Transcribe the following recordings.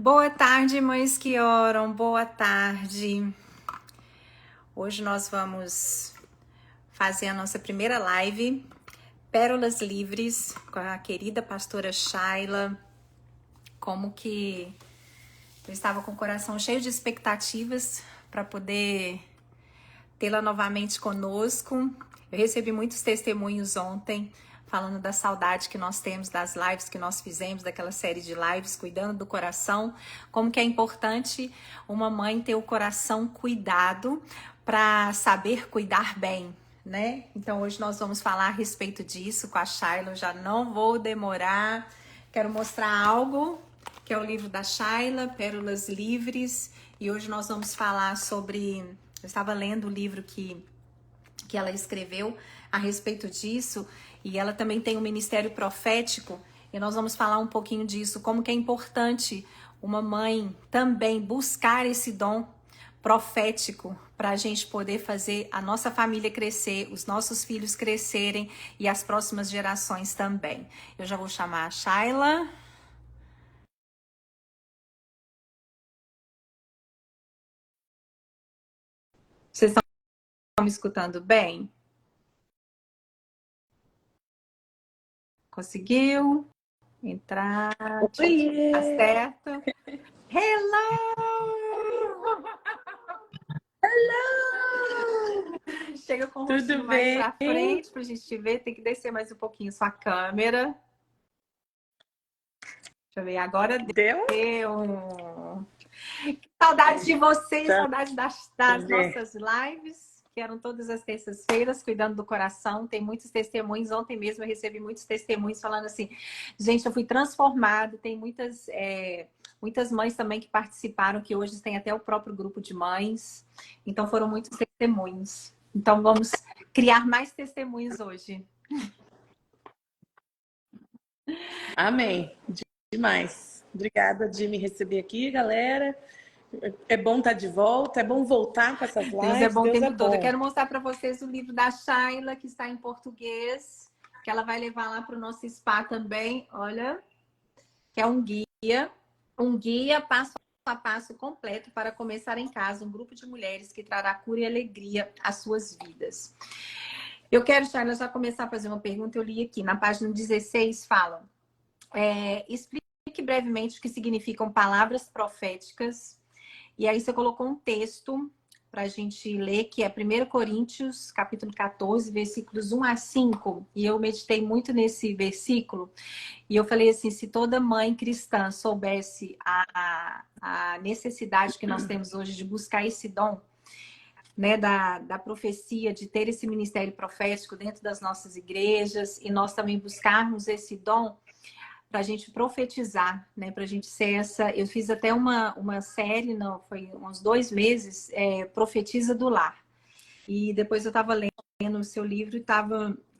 Boa tarde, mães que oram, boa tarde. Hoje nós vamos fazer a nossa primeira live, Pérolas Livres, com a querida pastora Shayla. Como que eu estava com o coração cheio de expectativas para poder tê-la novamente conosco. Eu recebi muitos testemunhos ontem, falando da saudade que nós temos das lives que nós fizemos, daquela série de lives, cuidando do coração, como que é importante uma mãe ter o coração cuidado para saber cuidar bem, né? Então hoje nós vamos falar a respeito disso com a Shayla, eu já não vou demorar, quero mostrar algo, que é o livro da Shayla, Pérolas Livres, e hoje nós vamos falar sobre... Eu estava lendo o livro que ela escreveu a respeito disso, e ela também tem um ministério profético, e nós vamos falar um pouquinho disso, como que é importante uma mãe também buscar esse dom profético para a gente poder fazer a nossa família crescer, os nossos filhos crescerem e as próximas gerações também. Eu já vou chamar a Shayla. Vocês estão me escutando bem? Conseguiu entrar? Oiê! Tá certo? Hello! Hello! Chega com o Tudo rostinho mais bem? pra frente pra gente te ver. Tem que descer mais um pouquinho sua câmera. Deixa eu ver, agora Deu? deu. Saudade de vocês, Tá. saudade das nossas lives, que eram todas as terças-feiras, cuidando do coração. Tem muitos testemunhos. Ontem mesmo eu recebi muitos testemunhos falando assim, gente, eu fui transformada. Tem muitas mães também que participaram, que hoje tem até o próprio grupo de mães. Então foram muitos testemunhos. Então vamos criar mais testemunhos hoje. Amém. Demais. Obrigada de me receber aqui, galera. É bom estar de volta, é bom voltar com essas Deus é lives. bom o Deus é tempo todo. Eu bom. quero mostrar para vocês o livro da Shayla, que está em português, que ela vai levar lá para o nosso spa também. Olha, que é um guia passo a passo completo para começar em casa, um grupo de mulheres que trará cura e alegria às suas vidas. Eu quero, Shayla, já começar a fazer uma pergunta. Eu li aqui, na página 16, fala: explique brevemente o que significam palavras proféticas. E aí você colocou um texto para a gente ler, que é 1 Coríntios, capítulo 14, versículos 1 a 5. E eu meditei muito nesse versículo. E eu falei assim, se toda mãe cristã soubesse a necessidade que nós temos hoje de buscar esse dom, né, da profecia, de ter esse ministério profético dentro das nossas igrejas, e nós também buscarmos esse dom, para a gente profetizar, né? Para a gente ser essa... Eu fiz até uma série, não, foi uns 2 meses, Profetiza do Lar. E depois eu estava lendo o seu livro e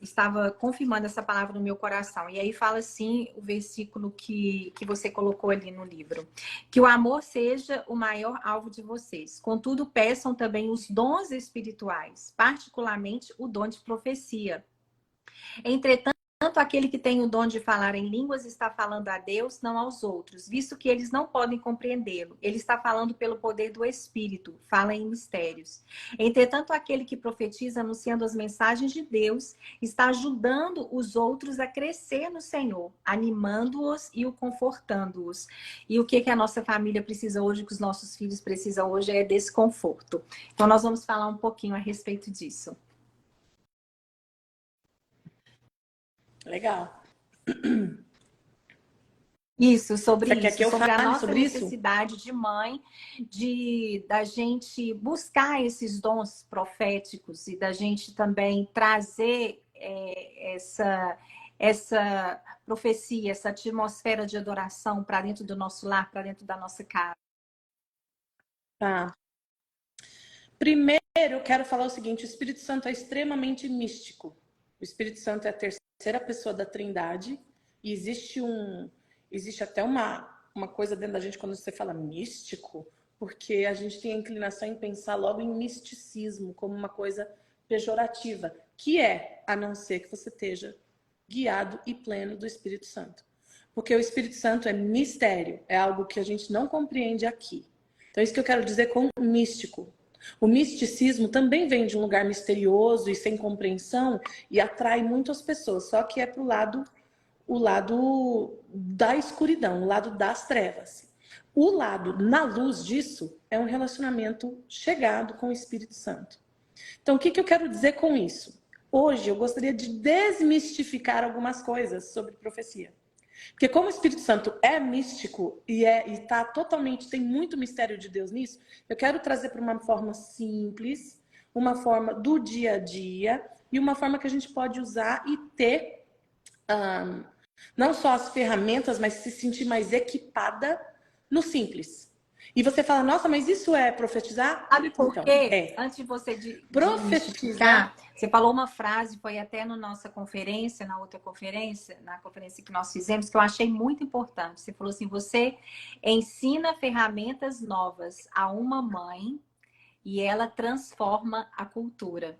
estava confirmando essa palavra no meu coração. E aí fala assim, o versículo que você colocou ali no livro: que o amor seja o maior alvo de vocês. Contudo, peçam também os dons espirituais, particularmente o dom de profecia. Entretanto, aquele que tem o dom de falar em línguas está falando a Deus, não aos outros, visto que eles não podem compreendê-lo. Ele está falando pelo poder do Espírito, fala em mistérios. Entretanto, aquele que profetiza anunciando as mensagens de Deus está ajudando os outros a crescer no Senhor, animando-os e o confortando-os. E o que a nossa família precisa hoje, que os nossos filhos precisam hoje, é desse conforto. Então, nós vamos falar um pouquinho a respeito disso. Legal. Isso, sobre Você quer que isso, eu sobre a fale nossa sobre isso? necessidade de mãe, da gente buscar esses dons proféticos e da gente também trazer essa profecia, essa atmosfera de adoração para dentro do nosso lar, para dentro da nossa casa. Tá. Primeiro, eu quero falar o seguinte: o Espírito Santo é extremamente místico. O Espírito Santo é a terceira pessoa da Trindade e existe até uma coisa dentro da gente quando você fala místico, porque a gente tem a inclinação em pensar logo em misticismo como uma coisa pejorativa, que é, a não ser que você esteja guiado e pleno do Espírito Santo. Porque o Espírito Santo é mistério, é algo que a gente não compreende aqui. Então, isso que eu quero dizer com místico. O misticismo também vem de um lugar misterioso e sem compreensão e atrai muitas pessoas, só que é para o lado da escuridão, o lado das trevas. O lado na luz disso é um relacionamento chegado com o Espírito Santo. Então, o que eu quero dizer com isso? Hoje eu gostaria de desmistificar algumas coisas sobre profecia. Porque como o Espírito Santo é místico e tá totalmente, tem muito mistério de Deus nisso, eu quero trazer para uma forma simples, uma forma do dia a dia e uma forma que a gente pode usar e ter não só as ferramentas, mas se sentir mais equipada no simples. E você fala, nossa, mas isso é profetizar? Sabe por Então, quê? Antes de você profetizar. Você falou uma frase, foi até na nossa conferência, na outra conferência, na conferência que nós fizemos, que eu achei muito importante. Você falou assim, você ensina ferramentas novas a uma mãe e ela transforma a cultura.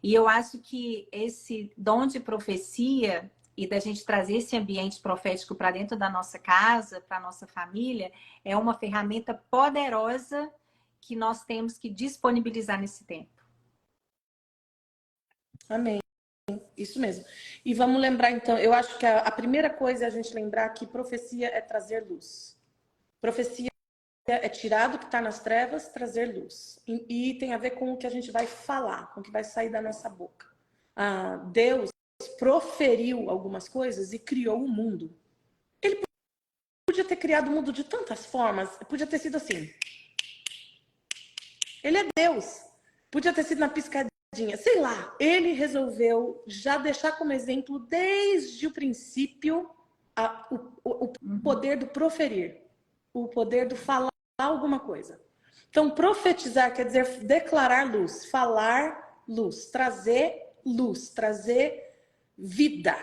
E eu acho que esse dom de profecia e da gente trazer esse ambiente profético para dentro da nossa casa, para a nossa família, é uma ferramenta poderosa que nós temos que disponibilizar nesse tempo. Amém. Isso mesmo. E vamos lembrar, então, eu acho que a primeira coisa é a gente lembrar que profecia é trazer luz. Profecia é tirar do que está nas trevas, trazer luz. E tem a ver com o que a gente vai falar, com o que vai sair da nossa boca. Deus proferiu algumas coisas e criou o mundo. Ele podia ter criado o mundo de tantas formas, podia ter sido assim. Ele é Deus. Podia ter sido na piscadinha. Sei lá, ele resolveu já deixar como exemplo desde o princípio o poder do proferir, o poder do falar alguma coisa. Então, profetizar quer dizer declarar luz, falar luz, trazer vida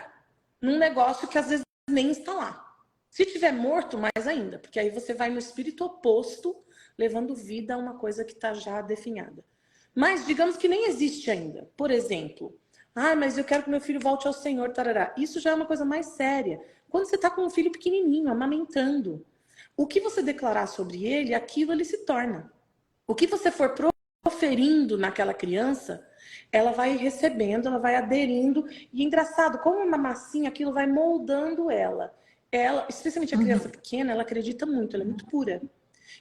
num negócio que às vezes nem está lá. Se tiver morto, mais ainda, porque aí você vai no espírito oposto, levando vida a uma coisa que está já definhada. Mas digamos que nem existe ainda. Por exemplo, mas eu quero que meu filho volte ao Senhor, tarará. Isso já é uma coisa mais séria. Quando você está com um filho pequenininho, amamentando, o que você declarar sobre ele, aquilo ele se torna. O que você for proferindo naquela criança, ela vai recebendo, ela vai aderindo. E é engraçado, como uma massinha, aquilo vai moldando ela. Ela, especialmente a criança pequena, ela acredita muito, ela é muito pura.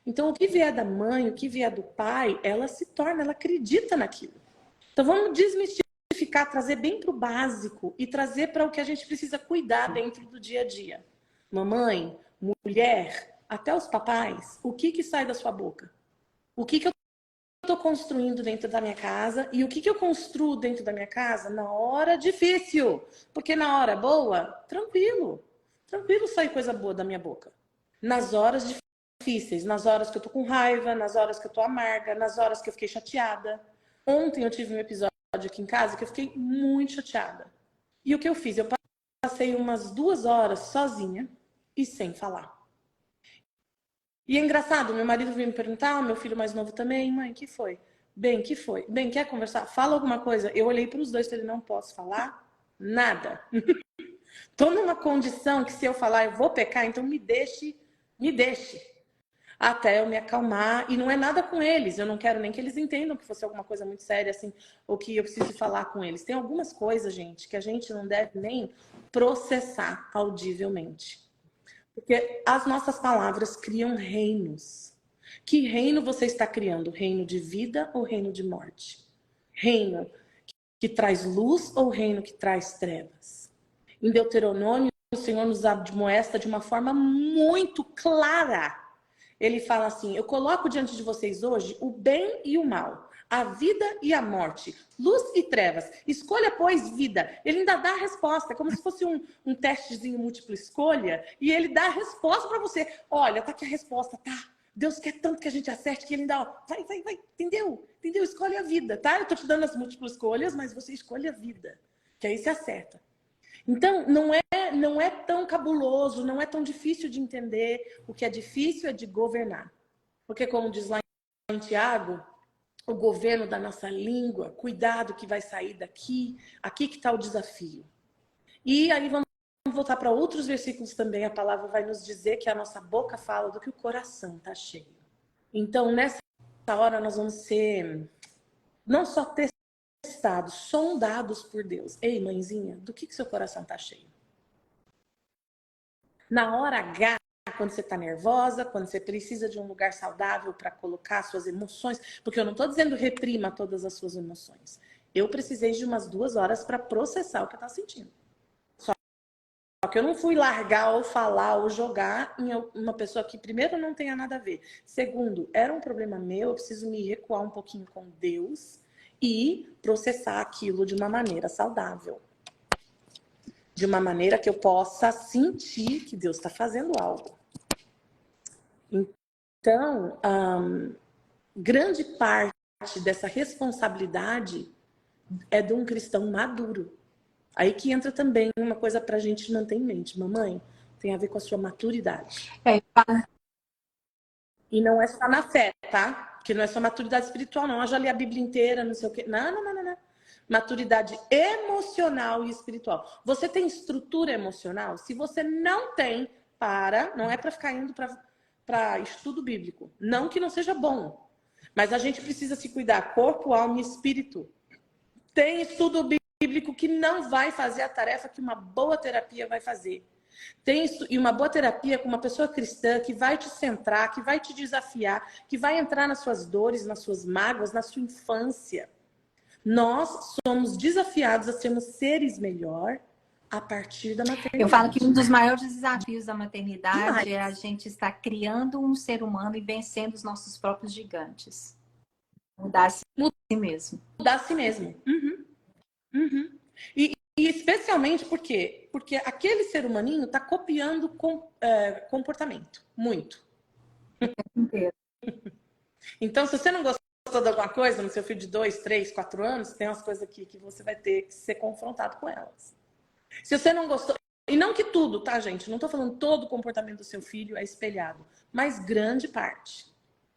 Então, o que vier da mãe, o que vier do pai, ela se torna, ela acredita naquilo. Então, vamos desmistificar, trazer bem para o básico e trazer para o que a gente precisa cuidar dentro do dia a dia. Mamãe, mulher, até os papais, o que sai da sua boca? O que eu estou construindo dentro da minha casa e o que eu construo dentro da minha casa na hora difícil. Porque na hora boa, tranquilo sair coisa boa da minha boca. Nas horas difíceis, nas horas que eu tô com raiva, nas horas que eu tô amarga, nas horas que eu fiquei chateada. Ontem eu tive um episódio aqui em casa que eu fiquei muito chateada. E o que eu fiz? Eu passei umas 2 horas sozinha e sem falar. E é engraçado, meu marido veio me perguntar, meu filho mais novo também, mãe, que foi? Bem, que foi? Bem, quer conversar? Fala alguma coisa. Eu olhei para os dois e falei, não posso falar nada. Tô numa condição que se eu falar eu vou pecar, então me deixe. Até eu me acalmar. E não é nada com eles. Eu não quero nem que eles entendam que fosse alguma coisa muito séria, assim, ou que eu preciso falar com eles. Tem algumas coisas, gente, que a gente não deve nem processar audivelmente. Porque as nossas palavras criam reinos. Que reino você está criando? Reino de vida ou reino de morte? Reino que traz luz ou reino que traz trevas? Em Deuteronômio, o Senhor nos admoesta de uma forma muito clara. Ele fala assim, eu coloco diante de vocês hoje o bem e o mal, a vida e a morte, luz e trevas. Escolha, pois, vida. Ele ainda dá a resposta, é como se fosse um testezinho múltipla escolha, e ele dá a resposta para você. Olha, tá aqui a resposta, tá? Deus quer tanto que a gente acerte que ele ainda, ó, vai, entendeu? Escolhe a vida, tá? Eu tô te dando as múltiplas escolhas, mas você escolhe a vida, que aí você acerta. Então, não é tão cabuloso, não é tão difícil de entender. O que é difícil é de governar. Porque, como diz lá em Tiago, o governo da nossa língua, cuidado que vai sair daqui, aqui que está o desafio. E aí vamos voltar para outros versículos também, a palavra vai nos dizer que a nossa boca fala do que o coração está cheio. Então, nessa hora, nós vamos ser não só testados, sondados por Deus. Ei, mãezinha, do que seu coração está cheio? Na hora H, quando você está nervosa, quando você precisa de um lugar saudável para colocar suas emoções, porque eu não estou dizendo reprima todas as suas emoções. Eu precisei de umas 2 horas para processar o que eu estava sentindo. Só que eu não fui largar ou falar ou jogar em uma pessoa que, primeiro, não tenha nada a ver. Segundo, era um problema meu, eu preciso me recuar um pouquinho com Deus e processar aquilo de uma maneira saudável. De uma maneira que eu possa sentir que Deus está fazendo algo. Então, grande parte dessa responsabilidade é de um cristão maduro. Aí que entra também uma coisa para a gente manter em mente. Mamãe, tem a ver com a sua maturidade. E não é só na fé, tá? Que não é só maturidade espiritual, não. Eu já li a Bíblia inteira, não sei o quê. Não. Maturidade emocional e espiritual. Você tem estrutura emocional? Se você não tem, não é para ficar indo para estudo bíblico. Não que não seja bom. Mas a gente precisa se cuidar, corpo, alma e espírito. Tem estudo bíblico que não vai fazer a tarefa que uma boa terapia vai fazer. E uma boa terapia com uma pessoa cristã que vai te centrar, que vai te desafiar, que vai entrar nas suas dores, nas suas mágoas, na sua infância. Nós somos desafiados a sermos seres melhor a partir da maternidade. Eu falo que um dos maiores desafios da maternidade é a gente estar criando um ser humano e vencendo os nossos próprios gigantes. Mudar a si mesmo. Mudar a si mesmo. E especialmente por quê? Porque aquele ser humaninho está copiando comportamento. Muito. Então, se você não gostou de alguma coisa no seu filho de 2, 3, 4 anos, tem umas coisas aqui que você vai ter que ser confrontado com elas. Se você não gostou... E não que tudo, tá, gente? Não estou falando todo o comportamento do seu filho é espelhado. Mas grande parte.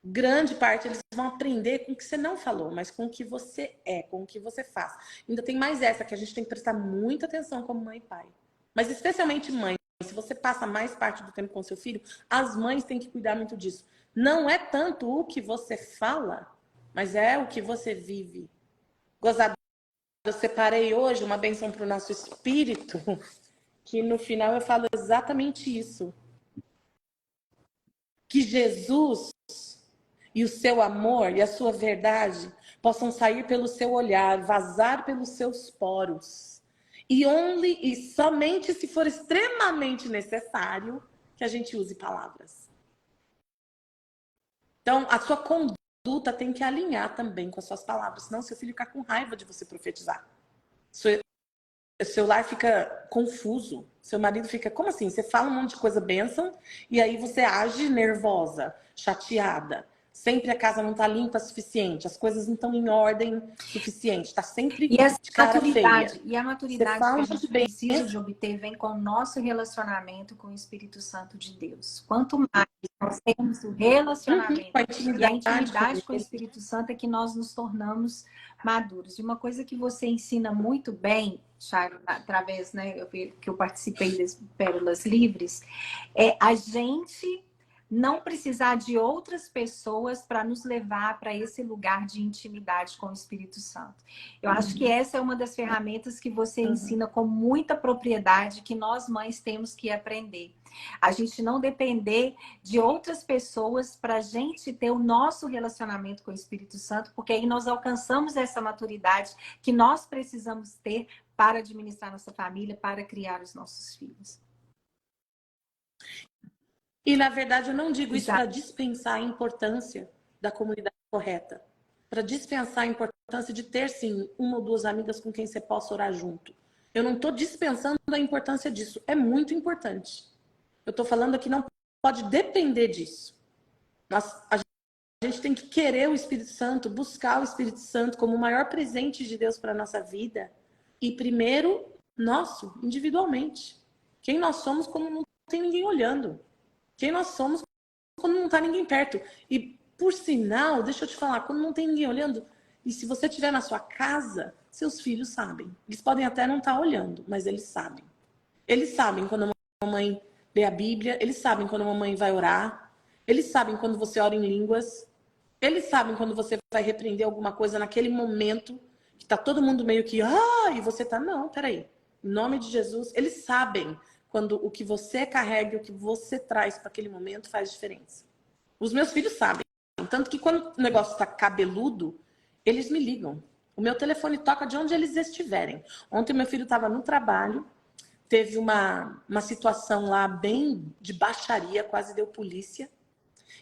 Grande parte eles vão aprender com o que você não falou, mas com o que você é, com o que você faz. Ainda tem mais essa, que a gente tem que prestar muita atenção como mãe e pai. Mas especialmente mãe. Se você passa mais parte do tempo com seu filho, as mães têm que cuidar muito disso. Não é tanto o que você fala, mas é o que você vive. Gozado, eu separei hoje uma bênção para o nosso espírito, que no final eu falo exatamente isso. Que Jesus e o seu amor e a sua verdade possam sair pelo seu olhar, vazar pelos seus poros. E somente se for extremamente necessário que a gente use palavras. Então, a sua conduta tem que alinhar também com as suas palavras, senão seu filho fica com raiva de você profetizar. Seu lar fica confuso. Seu marido fica, como assim? Você fala um monte de coisa bênção e aí você age nervosa, chateada. Sempre a casa não está limpa o suficiente, as coisas não estão em ordem suficiente, está sempre de cara feia. E a maturidade que a gente precisa de obter vem com o nosso relacionamento com o Espírito Santo de Deus. Quanto mais nós temos o relacionamento e a intimidade com o Espírito Santo é que nós nos tornamos maduros. E uma coisa que você ensina muito bem, Chay, através, né, que eu participei das Pérolas Livres, é a gente não precisar de outras pessoas para nos levar para esse lugar de intimidade com o Espírito Santo. Eu acho que essa é uma das ferramentas que você ensina com muita propriedade, que nós mães temos que aprender. A gente não depender de outras pessoas para a gente ter o nosso relacionamento com o Espírito Santo, porque aí nós alcançamos essa maturidade que nós precisamos ter para administrar nossa família, para criar os nossos filhos. E, na verdade, eu não digo isso para dispensar a importância da comunidade correta. Para dispensar a importância de ter, sim, 1 ou 2 amigas com quem você possa orar junto. Eu não estou dispensando a importância disso. É muito importante. Eu estou falando que não pode depender disso. A gente tem que querer o Espírito Santo, buscar o Espírito Santo como o maior presente de Deus para a nossa vida. E primeiro, nosso, individualmente. Quem nós somos quando não tem ninguém olhando. Quem nós somos quando não está ninguém perto. E, por sinal, deixa eu te falar, quando não tem ninguém olhando, e se você estiver na sua casa, seus filhos sabem. Eles podem até não estar olhando, mas eles sabem. Eles sabem quando a mamãe lê a Bíblia, eles sabem quando a mamãe vai orar, eles sabem quando você ora em línguas, eles sabem quando você vai repreender alguma coisa naquele momento que tá todo mundo meio que, e você tá, não, peraí. Em nome de Jesus, eles sabem quando o que você carrega, o que você traz para aquele momento faz diferença. Os meus filhos sabem. Tanto que quando o negócio tá cabeludo, eles me ligam. O meu telefone toca de onde eles estiverem. Ontem meu filho estava no trabalho, teve uma situação lá bem de baixaria, quase deu polícia.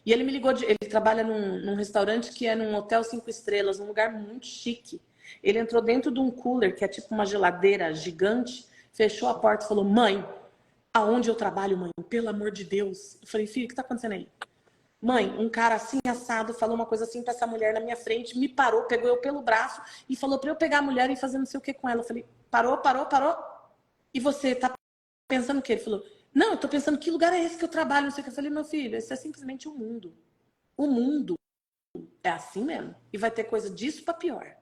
E ele me ligou, ele trabalha num restaurante que é num hotel 5 estrelas, num lugar muito chique. Ele entrou dentro de um cooler, que é tipo uma geladeira gigante, fechou a porta e falou, mãe, aonde eu trabalho, mãe? Pelo amor de Deus. Eu falei, filho, o que tá acontecendo aí? Mãe, um cara assim assado falou uma coisa assim pra essa mulher na minha frente, me parou, pegou eu pelo braço e falou pra eu pegar a mulher e fazer não sei o que com ela. Eu falei, parou, parou, parou. E você tá pensando o quê? Ele falou, não, eu tô pensando que lugar é esse que eu trabalho, não sei o que. Eu falei, meu filho, esse é simplesmente o mundo. O mundo é assim mesmo. E vai ter coisa disso pra pior.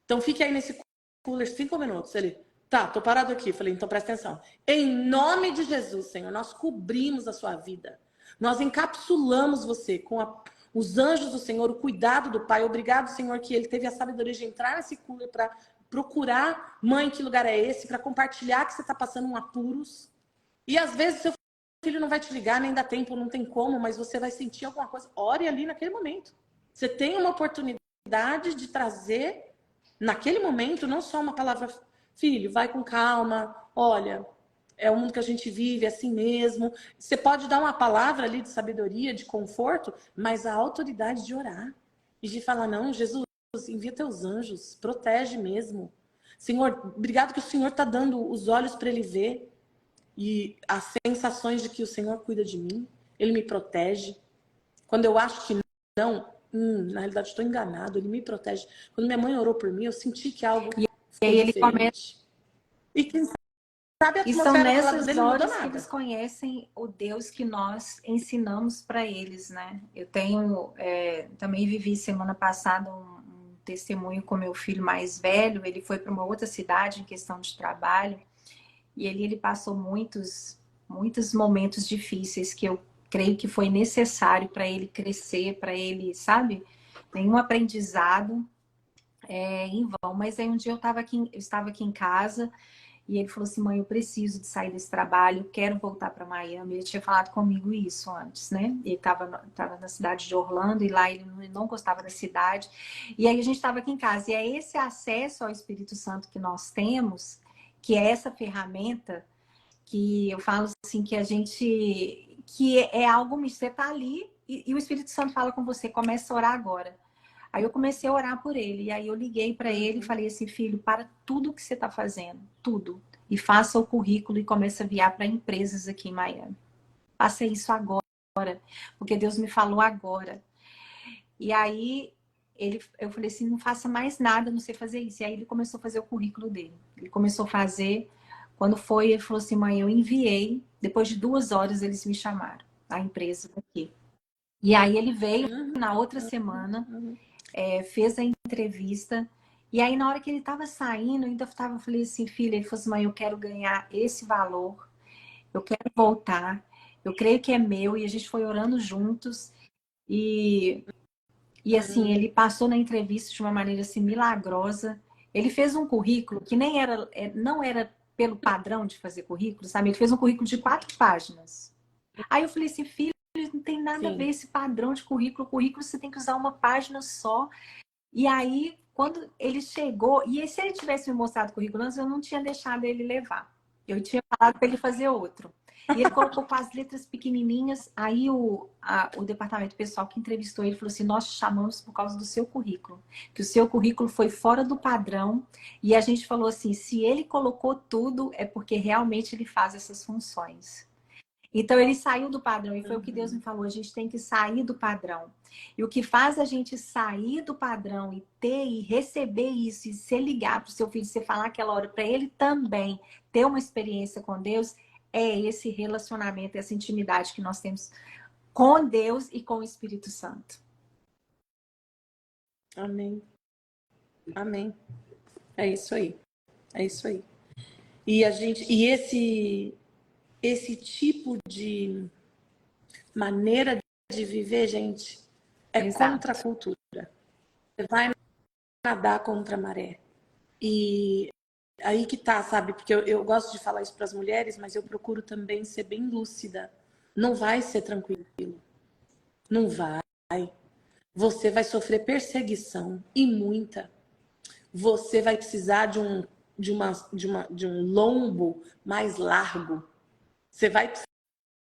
Então fique aí nesse cooler 5 minutos. Ele, tá, tô parado aqui. Eu falei, então presta atenção. Em nome de Jesus, Senhor, nós cobrimos a sua vida. Nós encapsulamos você com os anjos do Senhor, o cuidado do Pai. Obrigado, Senhor, que ele teve a sabedoria de entrar nesse cooler para procurar, mãe, que lugar é esse? Para compartilhar que você está passando um apuros. E às vezes seu filho não vai te ligar, nem dá tempo, não tem como, mas você vai sentir alguma coisa. Ore ali naquele momento. Você tem uma oportunidade de trazer, naquele momento, não só uma palavra, filho, vai com calma, olha, é o mundo que a gente vive, é assim mesmo. Você pode dar uma palavra ali de sabedoria, de conforto, mas a autoridade de orar e de falar, não, Jesus, envia teus anjos, protege mesmo. Senhor, obrigado que o Senhor está dando os olhos para ele ver e as sensações de que o Senhor cuida de mim, ele me protege. Quando eu acho que não, na realidade estou enganado, ele me protege. Quando minha mãe orou por mim, eu senti que algo E ficou aí ele começa. diferente. E quem sabe a E são atmosfera do lado nessas dele não mudou horas que nada. eles conhecem o Deus que nós ensinamos para eles, né? Eu tenho também vivi semana passada um testemunho com meu filho mais velho. Ele foi para uma outra cidade em questão de trabalho e ele passou muitos momentos difíceis que eu creio que foi necessário para ele crescer, para ele, sabe? Nenhum aprendizado em vão. Mas aí um dia eu estava aqui em casa. E ele falou assim, mãe, eu preciso de sair desse trabalho, quero voltar para Miami. Ele tinha falado comigo isso antes, né? Ele estava na cidade de Orlando e lá ele não gostava da cidade. E aí a gente estava aqui em casa. E é esse acesso ao Espírito Santo que nós temos, que é essa ferramenta que eu falo assim, que a gente... que é algo, você está ali e o Espírito Santo fala com você, começa a orar agora. Aí eu comecei a orar por ele. E aí eu liguei para ele e falei assim, filho, para tudo que você está fazendo, tudo. E faça o currículo e comece a enviar para empresas aqui em Miami. Faça isso agora, porque Deus me falou agora. E aí eu falei assim, não faça mais nada, não sei fazer isso. E aí ele começou a fazer o currículo dele. Ele começou a fazer. Quando foi, ele falou assim, mãe, eu enviei. Depois de 2 horas eles me chamaram, a empresa aqui. E aí ele veio na outra semana. Fez a entrevista. E aí, na hora que ele estava saindo, eu ainda falei assim, filha, ele falou assim, mãe, eu quero ganhar esse valor, eu quero voltar, eu creio que é meu, e a gente foi orando juntos. E, e assim, ele passou na entrevista de uma maneira assim, milagrosa. Ele fez um currículo que nem era, não era pelo padrão de fazer currículo, sabe? Ele fez um currículo de 4 páginas. Aí eu falei assim, filho, não tem nada a ver Sim. esse padrão de currículo. Currículo você tem que usar uma página só. E aí, quando ele chegou, e se ele tivesse me mostrado o currículo antes, eu não tinha deixado ele levar. Eu tinha falado para ele fazer outro. E ele colocou com as letras pequenininhas. Aí o departamento pessoal que entrevistou ele falou assim, nós te chamamos por causa do seu currículo. Que o seu currículo foi fora do padrão. E a gente falou assim, se ele colocou tudo, é porque realmente ele faz essas funções. Então ele saiu do padrão e foi o que Deus me falou, a gente tem que sair do padrão. E o que faz a gente sair do padrão e ter e receber isso e se ligar para o seu filho, você falar aquela hora para ele também ter uma experiência com Deus, é esse relacionamento, essa intimidade que nós temos com Deus e com o Espírito Santo. Amém. Amém. É isso aí. É isso aí. E esse esse tipo de maneira de viver, gente, é Exato. contra a cultura. Você vai nadar contra a maré. E aí que tá, sabe? Porque eu gosto de falar isso para as mulheres, mas eu procuro também ser bem lúcida. Não vai ser tranquilo. Não vai. Você vai sofrer perseguição e muita. Você vai precisar de um lombo mais largo. Você vai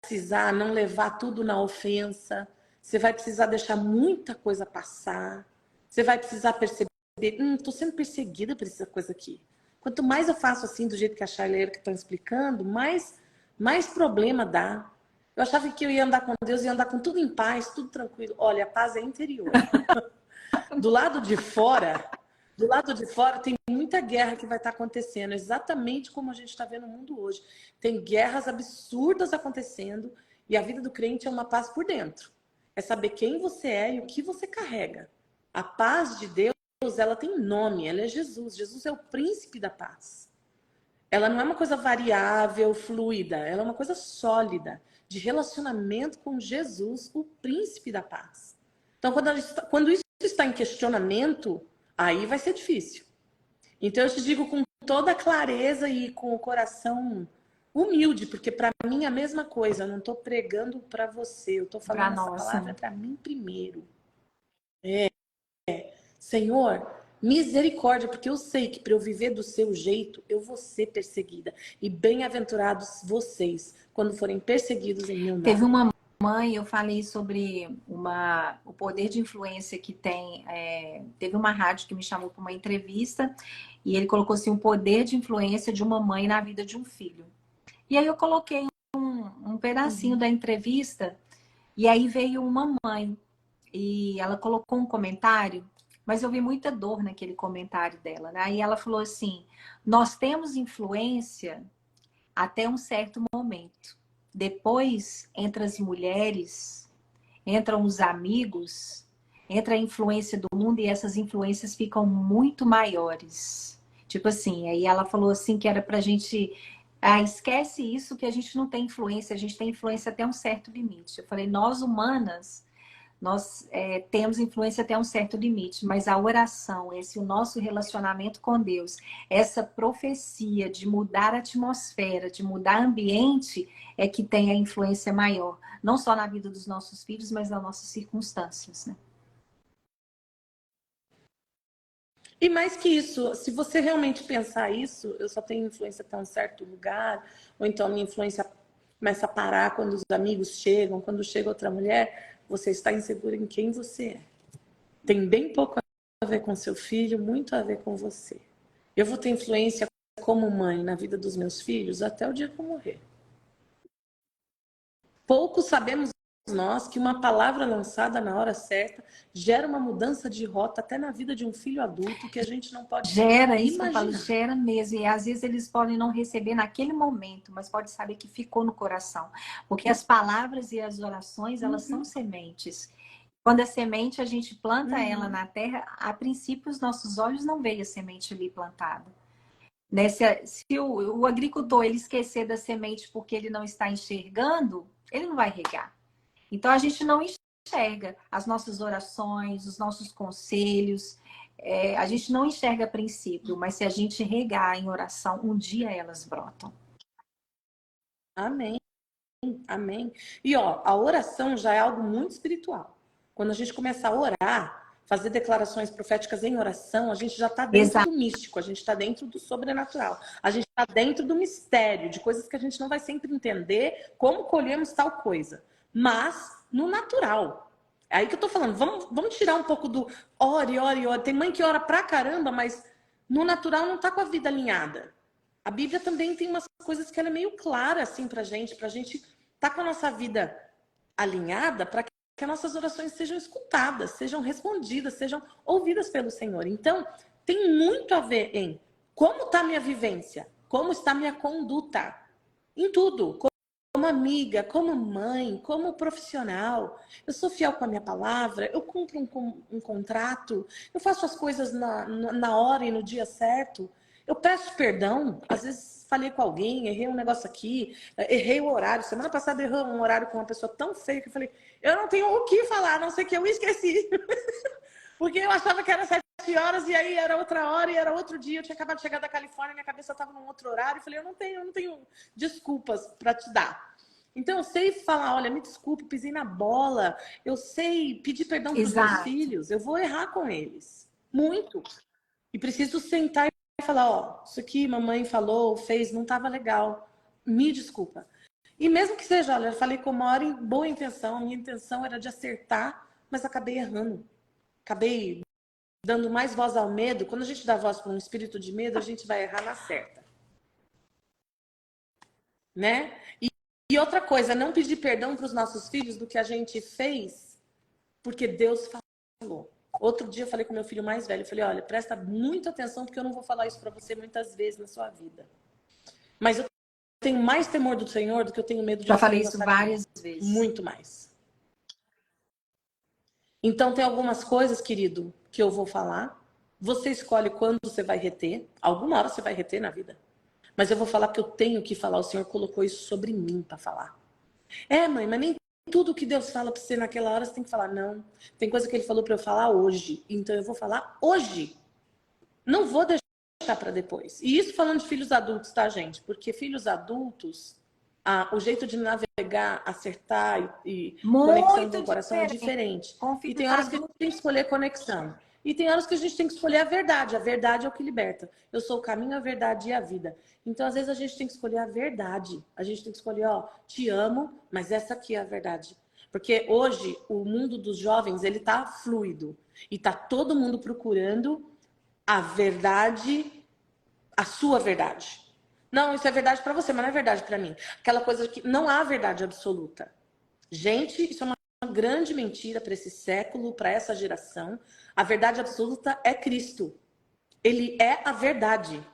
precisar não levar tudo na ofensa. Você vai precisar deixar muita coisa passar. Você vai precisar perceber, tô sendo perseguida por essa coisa aqui. Quanto mais eu faço assim, do jeito que a Shaileira que estão explicando, mais problema dá. Eu achava que eu ia andar com Deus, ia andar com tudo em paz, tudo tranquilo. Olha, a paz é interior. Do lado de fora, tem muita guerra que vai estar acontecendo, exatamente como a gente está vendo no mundo hoje. Tem guerras absurdas acontecendo e a vida do crente é uma paz por dentro. É saber quem você é e o que você carrega. A paz de Deus, ela tem nome, ela é Jesus. Jesus é o príncipe da paz. Ela não é uma coisa variável, fluida, ela é uma coisa sólida, de relacionamento com Jesus, o príncipe da paz. Então, quando isso está em questionamento, aí vai ser difícil. Então, eu te digo com toda clareza e com o coração humilde, porque para mim é a mesma coisa, eu não estou pregando para você, eu estou falando essa palavra para mim primeiro. Senhor, misericórdia, porque eu sei que para eu viver do seu jeito, eu vou ser perseguida. E bem-aventurados vocês, quando forem perseguidos em meu nome. Teve uma mãe, eu falei sobre o poder de influência que tem. Teve uma rádio que me chamou para uma entrevista e ele colocou assim, o poder de influência de uma mãe na vida de um filho. E aí eu coloquei um pedacinho da entrevista e aí veio uma mãe e ela colocou um comentário, mas eu vi muita dor naquele comentário dela, né? Aí ela falou assim: nós temos influência até um certo momento. Depois, entre as mulheres, entram os amigos, entra a influência do mundo e essas influências ficam muito maiores. Tipo assim, aí ela falou assim que era pra gente... esquece isso que a gente não tem influência, a gente tem influência até um certo limite. Eu falei, nós humanas, nós temos influência até um certo limite, mas a oração, o nosso relacionamento com Deus, essa profecia de mudar a atmosfera, de mudar ambiente, é que tem a influência maior, não só na vida dos nossos filhos, mas nas nossas circunstâncias, né? E mais que isso, se você realmente pensar isso, eu só tenho influência até um certo lugar, ou então a minha influência começa a parar quando os amigos chegam, quando chega outra mulher, você está inseguro em quem você é. Tem bem pouco a ver com seu filho, muito a ver com você. Eu vou ter influência como mãe na vida dos meus filhos até o dia que eu morrer. Pouco sabemos nós que uma palavra lançada na hora certa gera uma mudança de rota até na vida de um filho adulto que a gente não pode gera imaginar. isso que eu falo, gera mesmo. E às vezes eles podem não receber naquele momento, mas pode saber que ficou no coração. Porque as palavras e as orações, elas são sementes. Quando a semente, a gente planta ela na terra, a princípio os nossos olhos não veem a semente ali plantada. Né? Se o agricultor ele esquecer da semente porque ele não está enxergando, ele não vai regar. Então a gente não enxerga as nossas orações, os nossos conselhos, a gente não enxerga a princípio, mas se a gente regar em oração, um dia elas brotam. Amém. Amém. E ó, a oração já é algo muito espiritual. Quando a gente começa a orar, fazer declarações proféticas em oração, a gente já está dentro do místico, a gente está dentro do sobrenatural, a gente está dentro do mistério, de coisas que a gente não vai sempre entender como colhemos tal coisa, mas no natural. É aí que eu tô falando, vamos tirar um pouco do ore. Tem mãe que ora pra caramba, mas no natural não tá com a vida alinhada. A Bíblia também tem umas coisas que ela é meio clara assim pra gente tá com a nossa vida alinhada para que as nossas orações sejam escutadas, sejam respondidas, sejam ouvidas pelo Senhor. Então, tem muito a ver em como está a minha vivência, como está a minha conduta, em tudo. Como amiga, como mãe, como profissional. Eu sou fiel com a minha palavra, eu cumpro um contrato, eu faço as coisas na hora e no dia certo. Eu peço perdão, às vezes falei com alguém, errei um negócio aqui, errei o horário. Semana passada errei um horário com uma pessoa tão feia que eu falei, eu não tenho o que falar, a não ser que eu esqueci. Porque eu achava que era 7 horas e aí era outra hora e era outro dia. Eu tinha acabado de chegar da Califórnia, minha cabeça estava num outro horário. Eu falei, eu não tenho desculpas para te dar. Então, eu sei falar, olha, me desculpe, pisei na bola. Eu sei pedir perdão para os meus Exato. filhos. Eu vou errar com eles. Muito. E preciso sentar e falar, ó, isso aqui mamãe falou, fez, não estava legal. Me desculpa. E mesmo que seja, olha, eu falei com a maior boa intenção. A minha intenção era de acertar, mas acabei errando. Acabei dando mais voz ao medo. Quando a gente dá voz para um espírito de medo, a gente vai errar na certa. Né? E outra coisa, não pedir perdão para os nossos filhos do que a gente fez, porque Deus falou. Outro dia eu falei com meu filho mais velho, eu falei, olha, presta muita atenção, porque eu não vou falar isso para você muitas vezes na sua vida. Mas eu tenho mais temor do Senhor do que eu tenho medo de Já você falei não isso gostar de mim. várias vezes. Muito mais. Então, tem algumas coisas, querido, que eu vou falar. Você escolhe quando você vai reter. Alguma hora você vai reter na vida. Mas eu vou falar porque eu tenho que falar. O Senhor colocou isso sobre mim para falar. Mãe, mas nem tudo que Deus fala para você naquela hora você tem que falar. Não. Tem coisa que Ele falou para eu falar hoje. Então, eu vou falar hoje. Não vou deixar para depois. E isso falando de filhos adultos, tá, gente? Porque filhos adultos, o jeito de navegar, acertar e conexão com Muito o coração é diferente. diferente. Com E filhos tem horas que a gente adultos. tem que escolher conexão. E tem horas que a gente tem que escolher a verdade. A verdade é o que liberta. Eu sou o caminho, a verdade e a vida. Então, às vezes, a gente tem que escolher a verdade. A gente tem que escolher, ó, te amo, mas essa aqui é a verdade. Porque hoje, o mundo dos jovens, ele tá fluido. E tá todo mundo procurando a verdade, a sua verdade. Não, isso é verdade para você, mas não é verdade para mim. Aquela coisa que não há verdade absoluta. Gente, isso é uma grande mentira para esse século, para essa geração. A verdade absoluta é Cristo. Ele é a verdade.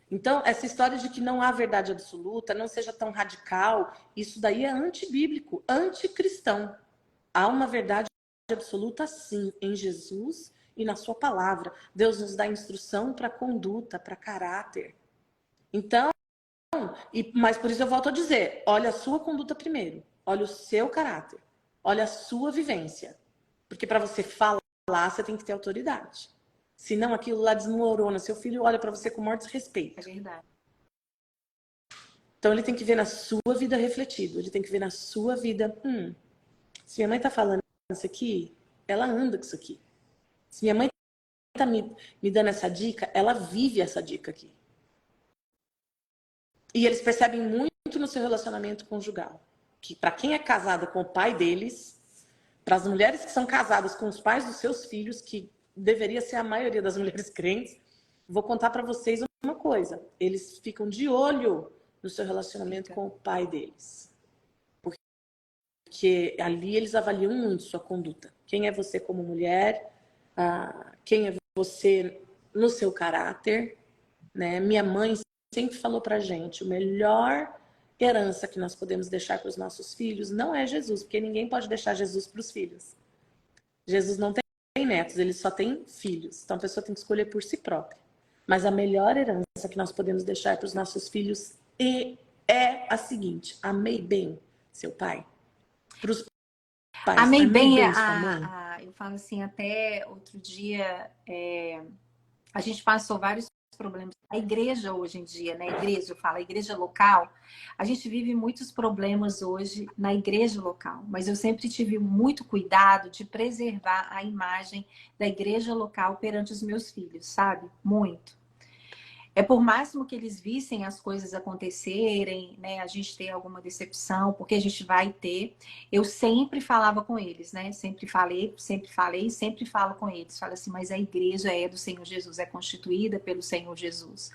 Então, essa história de que não há verdade absoluta, não seja tão radical, isso daí é antibíblico, anticristão. Há uma verdade absoluta, sim, em Jesus e na sua palavra. Deus nos dá instrução para conduta, para caráter. Então, mas por isso eu volto a dizer, olha a sua conduta primeiro, olha o seu caráter, olha a sua vivência. Porque para você falar, você tem que ter autoridade. Senão aquilo lá desmorona. Seu filho olha para você com o maior desrespeito. É verdade. Então ele tem que ver na sua vida refletido. Ele tem que ver na sua vida. Se minha mãe tá falando isso aqui, ela anda com isso aqui. Se minha mãe tá me dando essa dica, ela vive essa dica aqui. E eles percebem muito no seu relacionamento conjugal. Que para quem é casada com o pai deles, para as mulheres que são casadas com os pais dos seus filhos, que deveria ser a maioria das mulheres crentes, vou contar para vocês uma coisa. Eles ficam de olho no seu relacionamento com o pai deles. Porque ali eles avaliam muito sua conduta. Quem é você como mulher? Quem é você no seu caráter? Né? Minha mãe sempre falou pra gente, o melhor herança que nós podemos deixar para os nossos filhos não é Jesus, porque ninguém pode deixar Jesus para os filhos. Jesus não tem netos, ele só tem filhos. Então a pessoa tem que escolher por si própria. Mas a melhor herança que nós podemos deixar para os nossos filhos é a seguinte: amei bem seu pai. Para os pais, Amei bem sua mãe. eu falo assim, até outro dia, a gente passou vários problemas. A igreja hoje em dia, né? Eu falo, a igreja local, a gente vive muitos problemas hoje na igreja local, mas eu sempre tive muito cuidado de preservar a imagem da igreja local perante os meus filhos, sabe? Muito. É por máximo que eles vissem as coisas acontecerem, né? A gente ter alguma decepção, porque a gente vai ter. Eu sempre falava com eles, né? Sempre falei, sempre falo com eles. Falo assim, mas a igreja é do Senhor Jesus, é constituída pelo Senhor Jesus.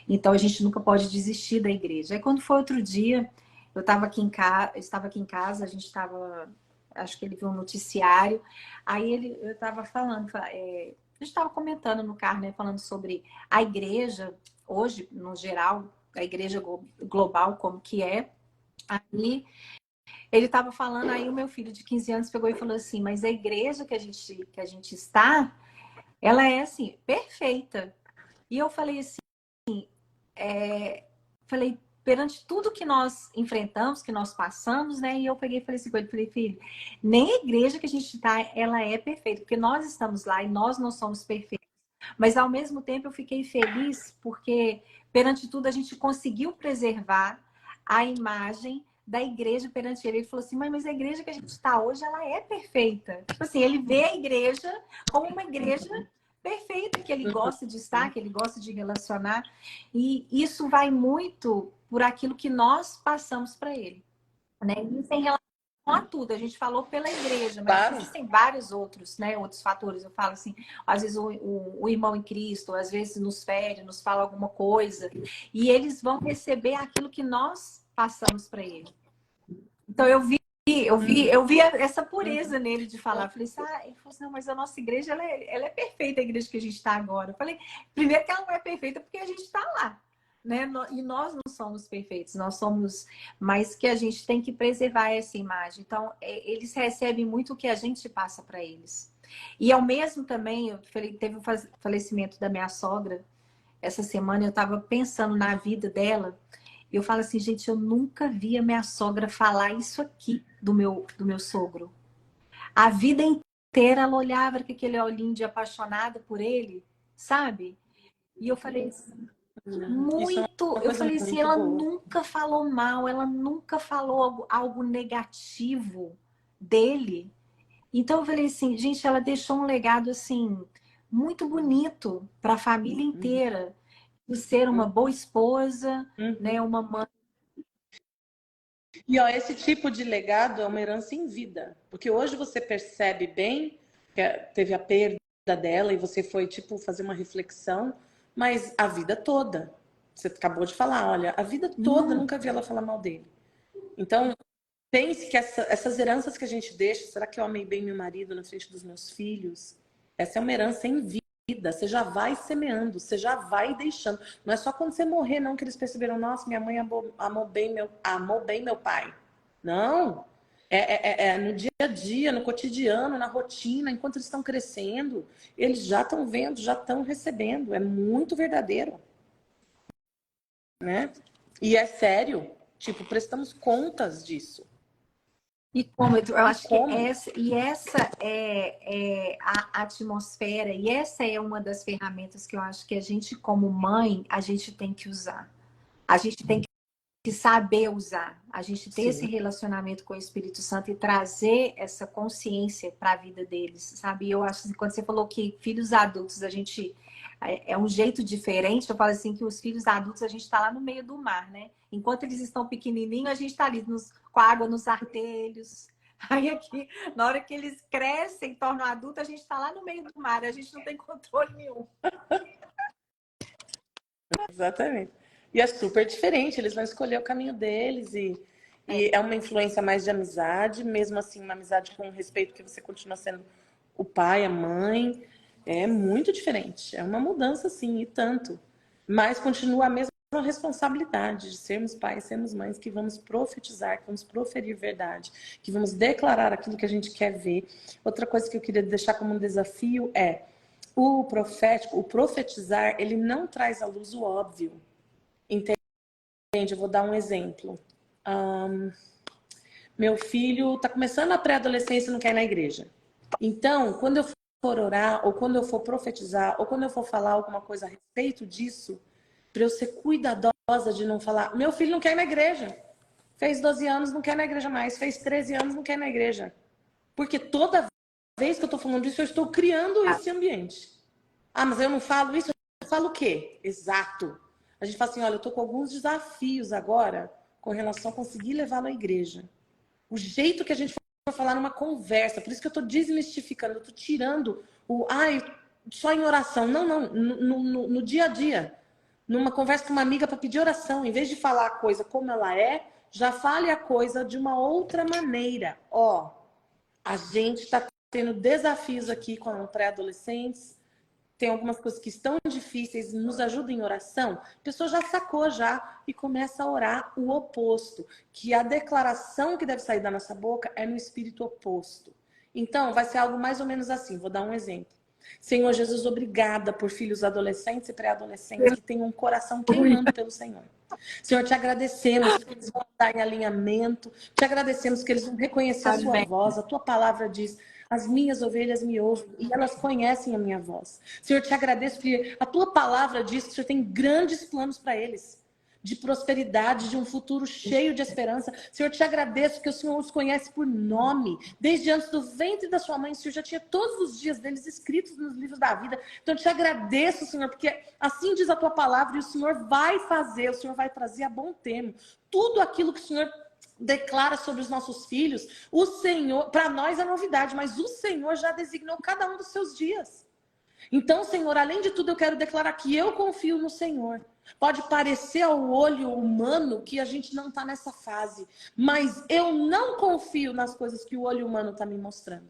Então a gente nunca pode desistir da igreja. Aí quando foi outro dia, eu estava aqui em casa, a gente estava, acho que ele viu um noticiário, aí eu estava falando, a gente estava comentando no carro, né? Falando sobre a igreja, hoje, no geral, a igreja global, como que é. Aí ele estava falando, aí o meu filho de 15 anos pegou e falou assim, mas a igreja que a gente está, ela é assim, perfeita. E eu falei assim, falei, perante tudo que nós enfrentamos, que nós passamos, né? E eu peguei e falei assim com ele, falei, filho, nem a igreja que a gente está, ela é perfeita, porque nós estamos lá e nós não somos perfeitos. Mas ao mesmo tempo eu fiquei feliz porque perante tudo a gente conseguiu preservar a imagem da igreja perante ele. Ele falou assim, mãe, mas a igreja que a gente está hoje, ela é perfeita. Tipo assim, ele vê a igreja como uma igreja perfeita, que ele gosta de estar, que ele gosta de relacionar. E isso vai muito por aquilo que nós passamos para ele, né? Isso em relação a tudo. A gente falou pela igreja, mas Claro. existem vários outros, né? Outros fatores. Eu falo assim, às vezes o irmão em Cristo, às vezes nos fere, nos fala alguma coisa, e eles vão receber aquilo que nós passamos para ele. Então eu vi essa pureza nele de falar. Eu falei assim, ele falou assim, não, mas a nossa igreja ela é perfeita, a igreja que a gente está agora. Eu falei, primeiro que ela não é perfeita porque a gente está lá, né? E nós não somos perfeitos, nós somos, mas que a gente tem que preservar essa imagem. Então, eles recebem muito o que a gente passa para eles. E ao mesmo também, eu falei, teve o falecimento da minha sogra essa semana, eu estava pensando na vida dela. Eu falo assim, gente, eu nunca vi a minha sogra falar isso aqui do meu sogro. A vida inteira ela olhava com aquele olhinho de apaixonada por ele, sabe? E eu falei assim, Isso é muito. uma Eu coisa falei assim, muito ela boa. nunca falou mal, ela nunca falou algo negativo dele. Então eu falei assim, gente, ela deixou um legado assim muito bonito para a família inteira, de ser uma boa esposa, né, uma mãe. E ó, esse tipo de legado é uma herança em vida. Porque hoje você percebe bem que teve a perda dela e você foi, tipo, fazer uma reflexão, mas a vida toda. Você acabou de falar, olha, a vida toda nunca vi ela falar mal dele. Então, pense que essas heranças que a gente deixa, será que eu amei bem meu marido na frente dos meus filhos? Essa é uma herança em vida. Você já vai semeando, você já vai deixando. Não é só quando você morrer, não, que eles perceberam, nossa, minha mãe amou bem meu pai. Não. É no dia a dia, no cotidiano, na rotina, enquanto eles estão crescendo, eles já estão vendo, já estão recebendo. É muito verdadeiro, né? E é sério. Tipo, prestamos contas disso. E como eu E acho que como? essa é a atmosfera, e essa é uma das ferramentas que eu acho que a gente, como mãe, a gente tem que usar. A gente tem que saber usar, a gente ter esse Sim. relacionamento com o Espírito Santo e trazer essa consciência para a vida deles, sabe? E eu acho que quando você falou que filhos adultos a gente é um jeito diferente, eu falo assim que os filhos adultos a gente está lá no meio do mar, né? Enquanto eles estão pequenininhos, a gente está ali com a água nos artelhos. Aí aqui, na hora que eles crescem, tornam adultos, a gente está lá no meio do mar, a gente não tem controle nenhum. Exatamente. E é super diferente, eles vão escolher o caminho deles e é uma influência mais de amizade, mesmo assim, uma amizade com respeito que você continua sendo o pai, a mãe. É muito diferente. É uma mudança, sim, e tanto. Mas continua a mesma responsabilidade de sermos pais, sermos mães, que vamos profetizar, que vamos proferir verdade, que vamos declarar aquilo que a gente quer ver. Outra coisa que eu queria deixar como um desafio é o profético, o profetizar, ele não traz à luz o óbvio. Entende? Eu vou dar um exemplo. Meu filho está começando a pré-adolescência e não quer ir na igreja. Então, quando eu for orar, ou quando eu for profetizar, ou quando eu for falar alguma coisa a respeito disso, para eu ser cuidadosa de não falar, meu filho não quer ir na igreja. Fez 12 anos, não quer ir na igreja mais. Fez 13 anos, não quer ir na igreja. Porque toda vez que eu estou falando isso, eu estou criando esse ambiente. Ah, mas eu não falo isso, eu falo o quê? Exato. A gente fala assim, olha, eu estou com alguns desafios agora com relação a conseguir levá-lo à igreja. O jeito que a gente for falar numa conversa, por isso que eu estou desmistificando, eu estou tirando só em oração. Não, no dia a dia. Numa conversa com uma amiga para pedir oração, em vez de falar a coisa como ela é, já fale a coisa de uma outra maneira. Ó, a gente está tendo desafios aqui com pré-adolescentes, tem algumas coisas que estão difíceis, nos ajuda em oração, a pessoa já sacou já e começa a orar o oposto, que a declaração que deve sair da nossa boca é no espírito oposto. Então, vai ser algo mais ou menos assim, vou dar um exemplo. Senhor Jesus, obrigada por filhos adolescentes e pré-adolescentes que têm um coração queimando pelo Senhor. Senhor, te agradecemos porque eles vão estar em alinhamento, te agradecemos que eles vão reconhecer a sua Amém. voz. A tua palavra diz: as minhas ovelhas me ouvem e elas conhecem a minha voz. Senhor, te agradeço porque a tua palavra diz que o Senhor tem grandes planos para eles, de prosperidade, de um futuro cheio de esperança. Senhor, te agradeço que o Senhor os conhece por nome. Desde antes do ventre da sua mãe, o Senhor já tinha todos os dias deles escritos nos livros da vida. Então, te agradeço, Senhor, porque assim diz a tua palavra e o Senhor vai fazer, o Senhor vai trazer a bom termo tudo aquilo que o Senhor declara sobre os nossos filhos. O Senhor, para nós é novidade, mas o Senhor já designou cada um dos seus dias. Então, Senhor, além de tudo, eu quero declarar que eu confio no Senhor. Pode parecer ao olho humano que a gente não está nessa fase, mas eu não confio nas coisas que o olho humano está me mostrando.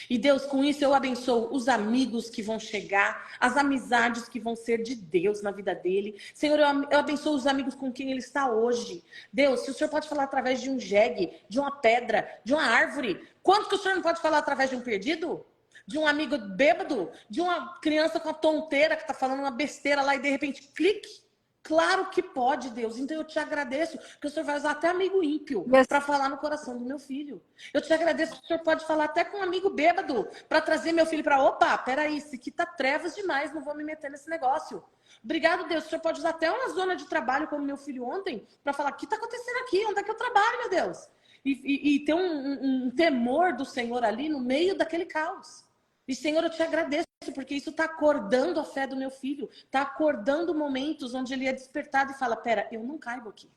E Deus, com isso eu abençoo os amigos que vão chegar, as amizades que vão ser de Deus na vida dele. Senhor, eu abençoo os amigos com quem ele está hoje. Deus, se o Senhor pode falar através de um jegue, de uma pedra, de uma árvore, quanto que o Senhor não pode falar através de um perdido? De um amigo bêbado? De uma criança com a tonteira que está falando uma besteira lá e de repente clique? Claro que pode, Deus. Então eu te agradeço que o Senhor vai usar até amigo ímpio para falar no coração do meu filho. Eu te agradeço que o Senhor pode falar até com um amigo bêbado para trazer meu filho para, opa, peraí, isso aqui tá trevas demais, não vou me meter nesse negócio. Obrigado, Deus. O Senhor pode usar até uma zona de trabalho, como meu filho ontem, para falar, o que está acontecendo aqui? Onde é que eu trabalho, meu Deus? E ter um temor do Senhor ali no meio daquele caos. E, Senhor, eu te agradeço, porque isso está acordando a fé do meu filho. Está acordando momentos onde ele é despertado e fala, pera, eu não caibo aqui.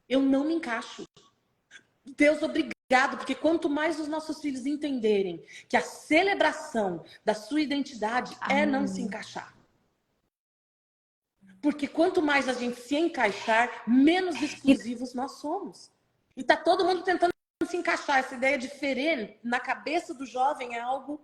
Eu não me encaixo. Deus, obrigado, porque quanto mais os nossos filhos entenderem que a celebração da sua identidade é não se encaixar. Porque quanto mais a gente se encaixar, menos exclusivos nós somos. E está todo mundo tentando se encaixar. Essa ideia diferente na cabeça do jovem é algo...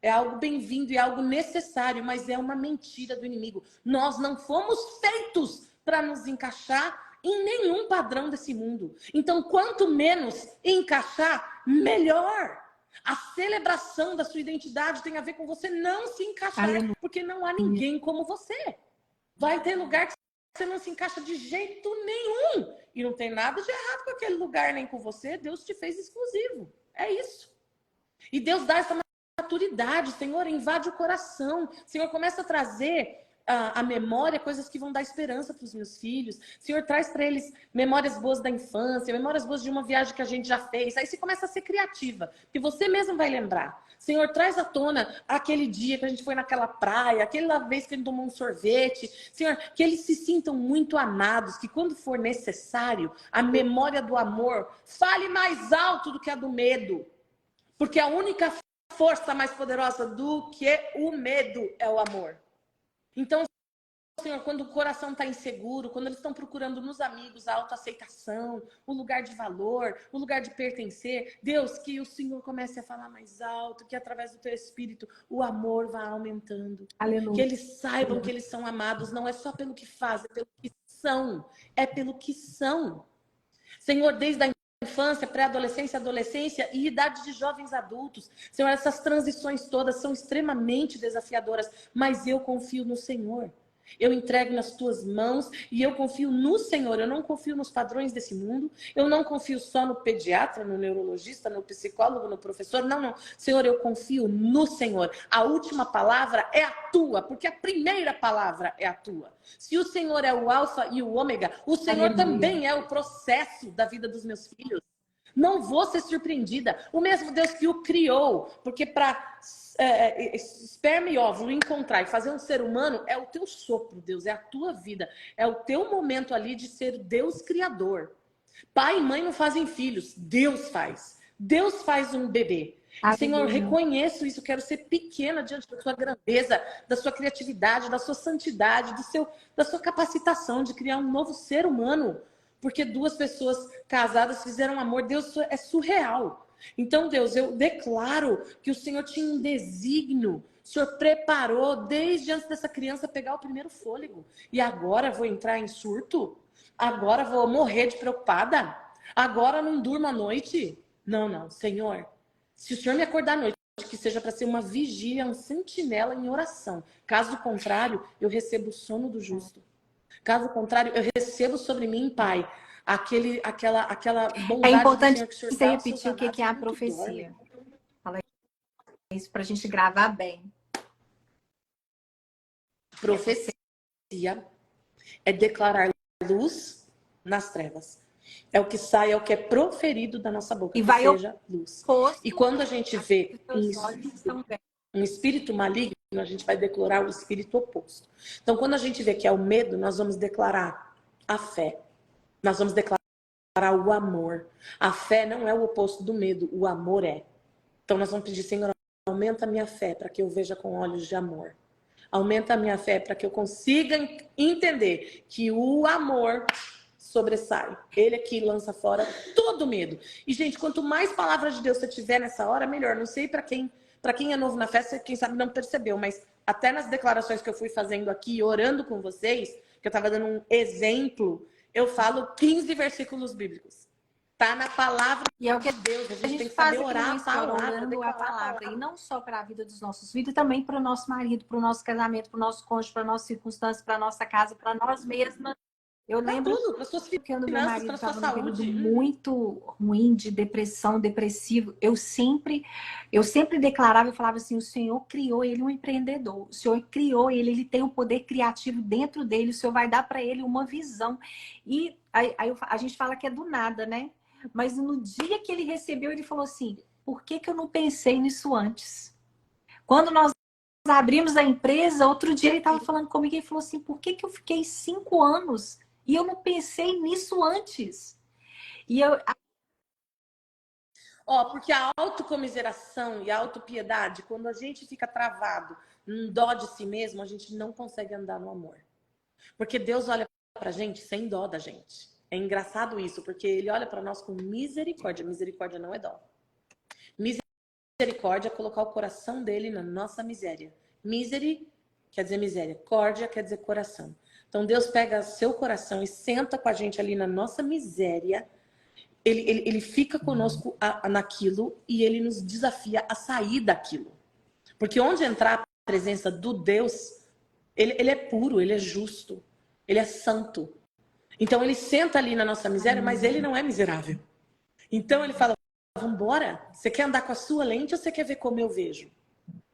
é algo bem-vindo e algo necessário, mas é uma mentira do inimigo. Nós não fomos feitos para nos encaixar em nenhum padrão desse mundo. Então, quanto menos encaixar, melhor. A celebração da sua identidade tem a ver com você não se encaixar, porque não há ninguém como você. Vai ter lugar que você não se encaixa de jeito nenhum. E não tem nada de errado com aquele lugar, nem com você. Deus te fez exclusivo. É isso. E Deus dá essa maturidade, Senhor, invade o coração. Senhor, começa a trazer a memória coisas que vão dar esperança para os meus filhos. Senhor, traz para eles memórias boas da infância, memórias boas de uma viagem que a gente já fez. Aí você começa a ser criativa, que você mesmo vai lembrar. Senhor, traz à tona aquele dia que a gente foi naquela praia, aquela vez que a gente tomou um sorvete. Senhor, que eles se sintam muito amados, que quando for necessário, a memória do amor fale mais alto do que a do medo. Porque a única força mais poderosa do que o medo é o amor. Então, Senhor, quando o coração está inseguro, quando eles estão procurando nos amigos a autoaceitação, o lugar de valor, o lugar de pertencer, Deus, que o Senhor comece a falar mais alto, que através do teu Espírito o amor vá aumentando. Aleluia. Que eles saibam que eles são amados, não é só pelo que fazem, é pelo que são. É pelo que são. Senhor, desde a infância, pré-adolescência, adolescência e idade de jovens adultos. Senhor, essas transições todas são extremamente desafiadoras, mas eu confio no Senhor. Eu entrego nas tuas mãos e eu confio no Senhor. Eu não confio nos padrões desse mundo. Eu não confio só no pediatra, no neurologista, no psicólogo, no professor. Não, não. Senhor, eu confio no Senhor. A última palavra é a tua, porque a primeira palavra é a tua. Se o Senhor é o alfa e o ômega, o Senhor também é o processo da vida dos meus filhos. Não vou ser surpreendida. O mesmo Deus que o criou, porque para esperma e óvulo encontrar e fazer um ser humano é o teu sopro, Deus, é a tua vida, é o teu momento ali de ser Deus criador. Pai e mãe não fazem filhos, Deus faz. Deus faz um bebê. E, Senhor, reconheço isso, quero ser pequena diante da sua grandeza, da sua criatividade, da sua santidade, da sua capacitação de criar um novo ser humano. Porque duas pessoas casadas fizeram amor. Deus é surreal. Então, Deus, eu declaro que o Senhor tinha um desígnio. O Senhor preparou desde antes dessa criança pegar o primeiro fôlego. E agora vou entrar em surto? Agora vou morrer de preocupada? Agora não durmo à noite? Não, não. Senhor, se o Senhor me acordar à noite, noite que seja para ser uma vigília, um sentinela em oração. Caso contrário, eu recebo o sono do justo. Caso contrário, eu recebo sobre mim, Pai, aquela É bondade do importante Senhor que o Senhor você dá aos seus repetir o que amados é a enquanto dorme. profecia. Fala isso para a gente gravar bem. Profecia é declarar luz nas trevas. É o que sai, é o que é proferido da nossa boca, E que vai seja luz. oposto E quando a gente vê seus olhos estão bem. um espírito maligno, a gente vai declarar o espírito oposto. Então, quando a gente vê que é o medo, nós vamos declarar a fé. Nós vamos declarar o amor. A fé não é o oposto do medo, o amor é. Então, nós vamos pedir, Senhor, aumenta a minha fé para que eu veja com olhos de amor. Aumenta a minha fé para que eu consiga entender que o amor sobressai. Ele é que lança fora todo medo. E, gente, quanto mais palavras de Deus você tiver nessa hora, melhor. Não sei para quem é novo na festa, quem sabe não percebeu, mas até nas declarações que eu fui fazendo aqui, orando com vocês, que eu estava dando um exemplo, eu falo 15 versículos bíblicos. Tá na palavra E é o que de Deus. A a gente gente tem que faz saber aqui orar na a escola, palavra, orando declarar a palavra. E não só para a vida dos nossos filhos, também para o nosso marido, para o nosso casamento, para o nosso cônjuge, para a nossa circunstância, para a nossa casa, para nós mesmas. Eu para lembro tudo, para suas quando meu finanças, marido para sua estava num período saúde. muito ruim de depressão, depressivo, eu sempre declarava, eu falava assim, o Senhor criou ele um empreendedor, o Senhor criou ele tem um poder criativo dentro dele, o Senhor vai dar para ele uma visão. E a gente fala que é do nada, né? Mas no dia que ele recebeu, ele falou assim, por que eu não pensei nisso antes? Quando nós abrimos a empresa, outro dia ele estava falando comigo e falou assim, por que eu fiquei 5 anos e eu não pensei nisso antes? E eu... Porque a autocomiseração e a autopiedade, quando a gente fica travado num dó de si mesmo, a gente não consegue andar no amor. Porque Deus olha pra gente sem dó da gente. É engraçado isso, porque ele olha para nós com misericórdia. Misericórdia não é dó. Misericórdia é colocar o coração dele na nossa miséria. Miseri quer dizer miséria. Córdia quer dizer coração. Então Deus pega seu coração e senta com a gente ali na nossa miséria. Ele fica conosco naquilo e ele nos desafia a sair daquilo. Porque onde entrar a presença do Deus, ele é puro, ele é justo, ele é santo. Então ele senta ali na nossa miséria, mas ele não é miserável. Então ele fala, vambora, você quer andar com a sua lente ou você quer ver como eu vejo?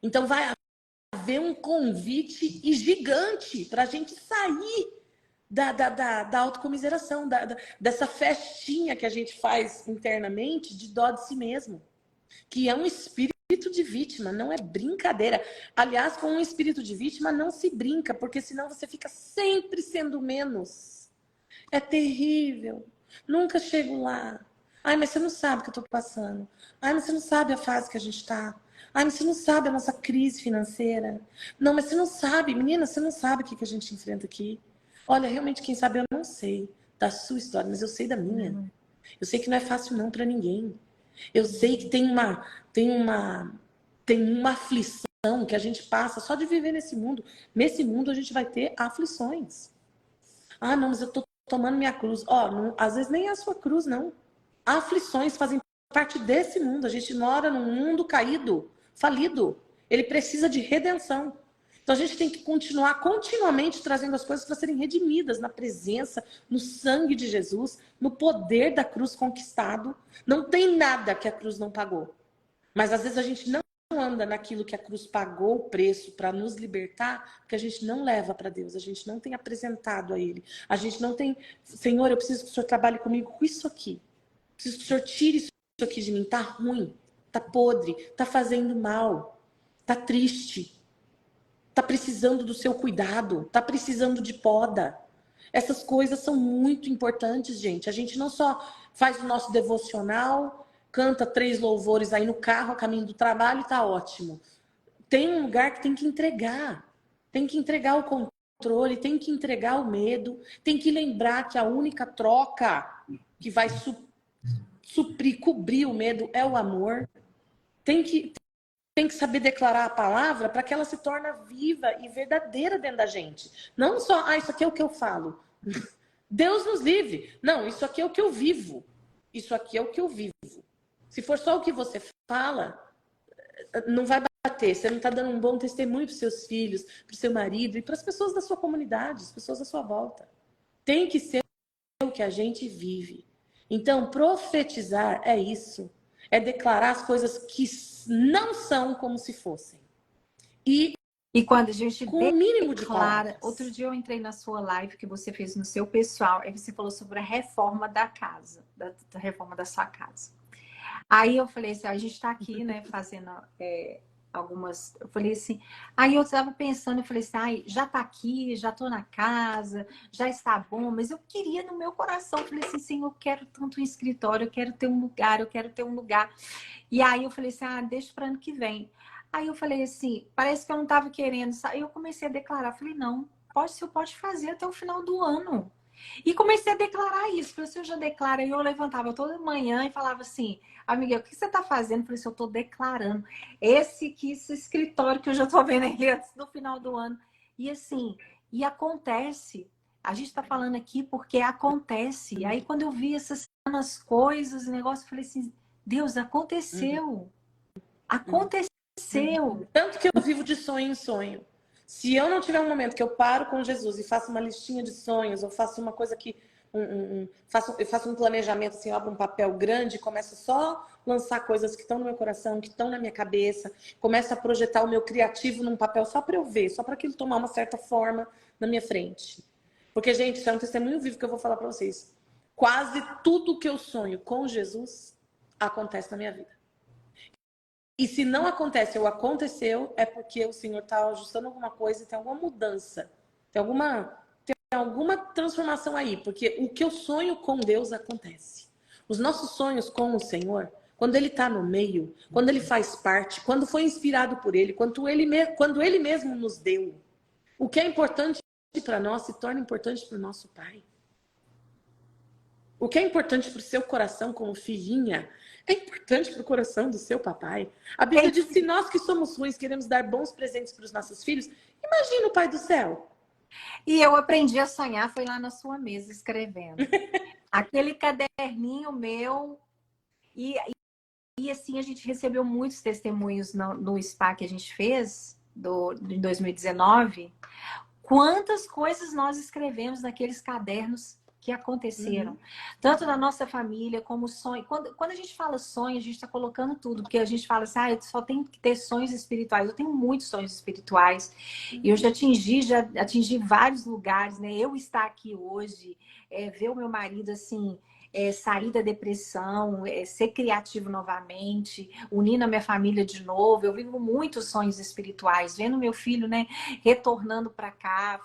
Então vai haver um convite gigante para a gente sair da autocomiseração, dessa festinha que a gente faz internamente de dó de si mesmo. Que é um espírito de vítima, não é brincadeira. Aliás, com um espírito de vítima não se brinca, porque senão você fica sempre sendo menos. É terrível. Nunca chego lá. Ai, mas você não sabe o que eu tô passando. Ai, mas você não sabe a fase que a gente tá. Ai, mas você não sabe a nossa crise financeira. Não, mas você não sabe. Menina, você não sabe o que a gente enfrenta aqui. Olha, realmente, quem sabe eu não sei da sua história, mas eu sei da minha. Eu sei que não é fácil não para ninguém. Eu sei que tem uma aflição que a gente passa só de viver nesse mundo. Nesse mundo a gente vai ter aflições. Ah, não, mas eu tô tomando minha cruz. Não, às vezes nem é a sua cruz, não. Aflições fazem parte desse mundo. A gente mora num mundo caído, falido. Ele precisa de redenção. Então a gente tem que continuar continuamente trazendo as coisas para serem redimidas na presença, no sangue de Jesus, no poder da cruz conquistado. Não tem nada que a cruz não pagou. Mas às vezes a gente não anda naquilo que a cruz pagou o preço para nos libertar, porque a gente não leva para Deus, a gente não tem apresentado a Ele. A gente não tem, Senhor, eu preciso que o Senhor trabalhe comigo com isso aqui. Preciso que o Senhor tire isso aqui de mim. Tá ruim, tá podre, tá fazendo mal, tá triste. Tá precisando do seu cuidado, tá precisando de poda. Essas coisas são muito importantes, gente. A gente não só faz o nosso devocional, canta 3 louvores aí no carro, a caminho do trabalho e tá ótimo. Tem um lugar que tem que entregar. Tem que entregar o controle, tem que entregar o medo, tem que lembrar que a única troca que vai suprir, cobrir o medo é o amor. Tem que saber declarar a palavra para que ela se torne viva e verdadeira dentro da gente. Não só, isso aqui é o que eu falo. Deus nos livre. Não, isso aqui é o que eu vivo. Isso aqui é o que eu vivo. Se for só o que você fala, não vai bater, você não está dando um bom testemunho para os seus filhos, para o seu marido e para as pessoas da sua comunidade, as pessoas à sua volta. Tem que ser o que a gente vive. Então, profetizar é isso. É declarar as coisas que não são como se fossem. E quando a gente com o mínimo de declara... palavras. Outro dia eu entrei na sua live que você fez no seu pessoal, aí você falou sobre a reforma da casa, da reforma da sua casa. Aí eu falei assim, a gente tá aqui, né, fazendo algumas... Eu falei assim... Aí eu estava pensando, eu falei assim, ai, já tá aqui, já tô na casa, já está bom, mas eu queria no meu coração, eu falei assim, Senhor, eu quero tanto um escritório, eu quero ter um lugar, eu quero ter um lugar. E aí eu falei assim, deixa para ano que vem. Aí eu falei assim, parece que eu não estava querendo. Aí eu comecei a declarar, falei, não, você pode fazer até o final do ano. E comecei a declarar isso. Falei assim, eu já declaro. Aí eu levantava toda manhã e falava assim, amiga, o que você está fazendo? Eu falei assim, eu estou declarando. Esse escritório que eu já estou vendo aí antes do final do ano. E assim, e acontece. A gente está falando aqui porque acontece. E aí quando eu vi essas coisas, o negócio, eu falei assim, Deus, aconteceu. Aconteceu. Tanto que eu vivo de sonho em sonho. Se eu não tiver um momento que eu paro com Jesus e faço uma listinha de sonhos, ou faço uma coisa que... eu faço um planejamento, assim, eu abro um papel grande e começo só a lançar coisas que estão no meu coração, que estão na minha cabeça, começo a projetar o meu criativo num papel só para eu ver, só para aquilo tomar uma certa forma na minha frente. Porque, gente, isso é um testemunho vivo que eu vou falar para vocês. Quase tudo que eu sonho com Jesus acontece na minha vida. E se não acontece ou aconteceu, é porque o Senhor está ajustando alguma coisa, tem alguma mudança, tem alguma transformação aí. Porque o que eu sonho com Deus acontece. Os nossos sonhos com o Senhor, quando Ele está no meio, quando Ele faz parte, quando foi inspirado por Ele, quando Ele mesmo nos deu, o que é importante para nós se torna importante para o nosso Pai. O que é importante para o seu coração como filhinha é importante para o coração do seu papai. A Bíblia diz que se nós que somos ruins queremos dar bons presentes para os nossos filhos, imagina o Pai do céu. E eu aprendi a sonhar, foi lá na sua mesa escrevendo. Aquele caderninho meu. E assim, a gente recebeu muitos testemunhos no spa que a gente fez em 2019. Quantas coisas nós escrevemos naqueles cadernos que aconteceram. Tanto na nossa família, como sonho. Quando a gente fala sonho, a gente está colocando tudo. Porque a gente fala assim, eu só tenho que ter sonhos espirituais. Eu tenho muitos sonhos espirituais. E eu já atingi vários lugares, né? Eu estar aqui hoje, ver o meu marido, assim... sair da depressão, ser criativo novamente, unindo a minha família de novo. Eu vivo muitos sonhos espirituais, vendo meu filho, né, retornando para cá,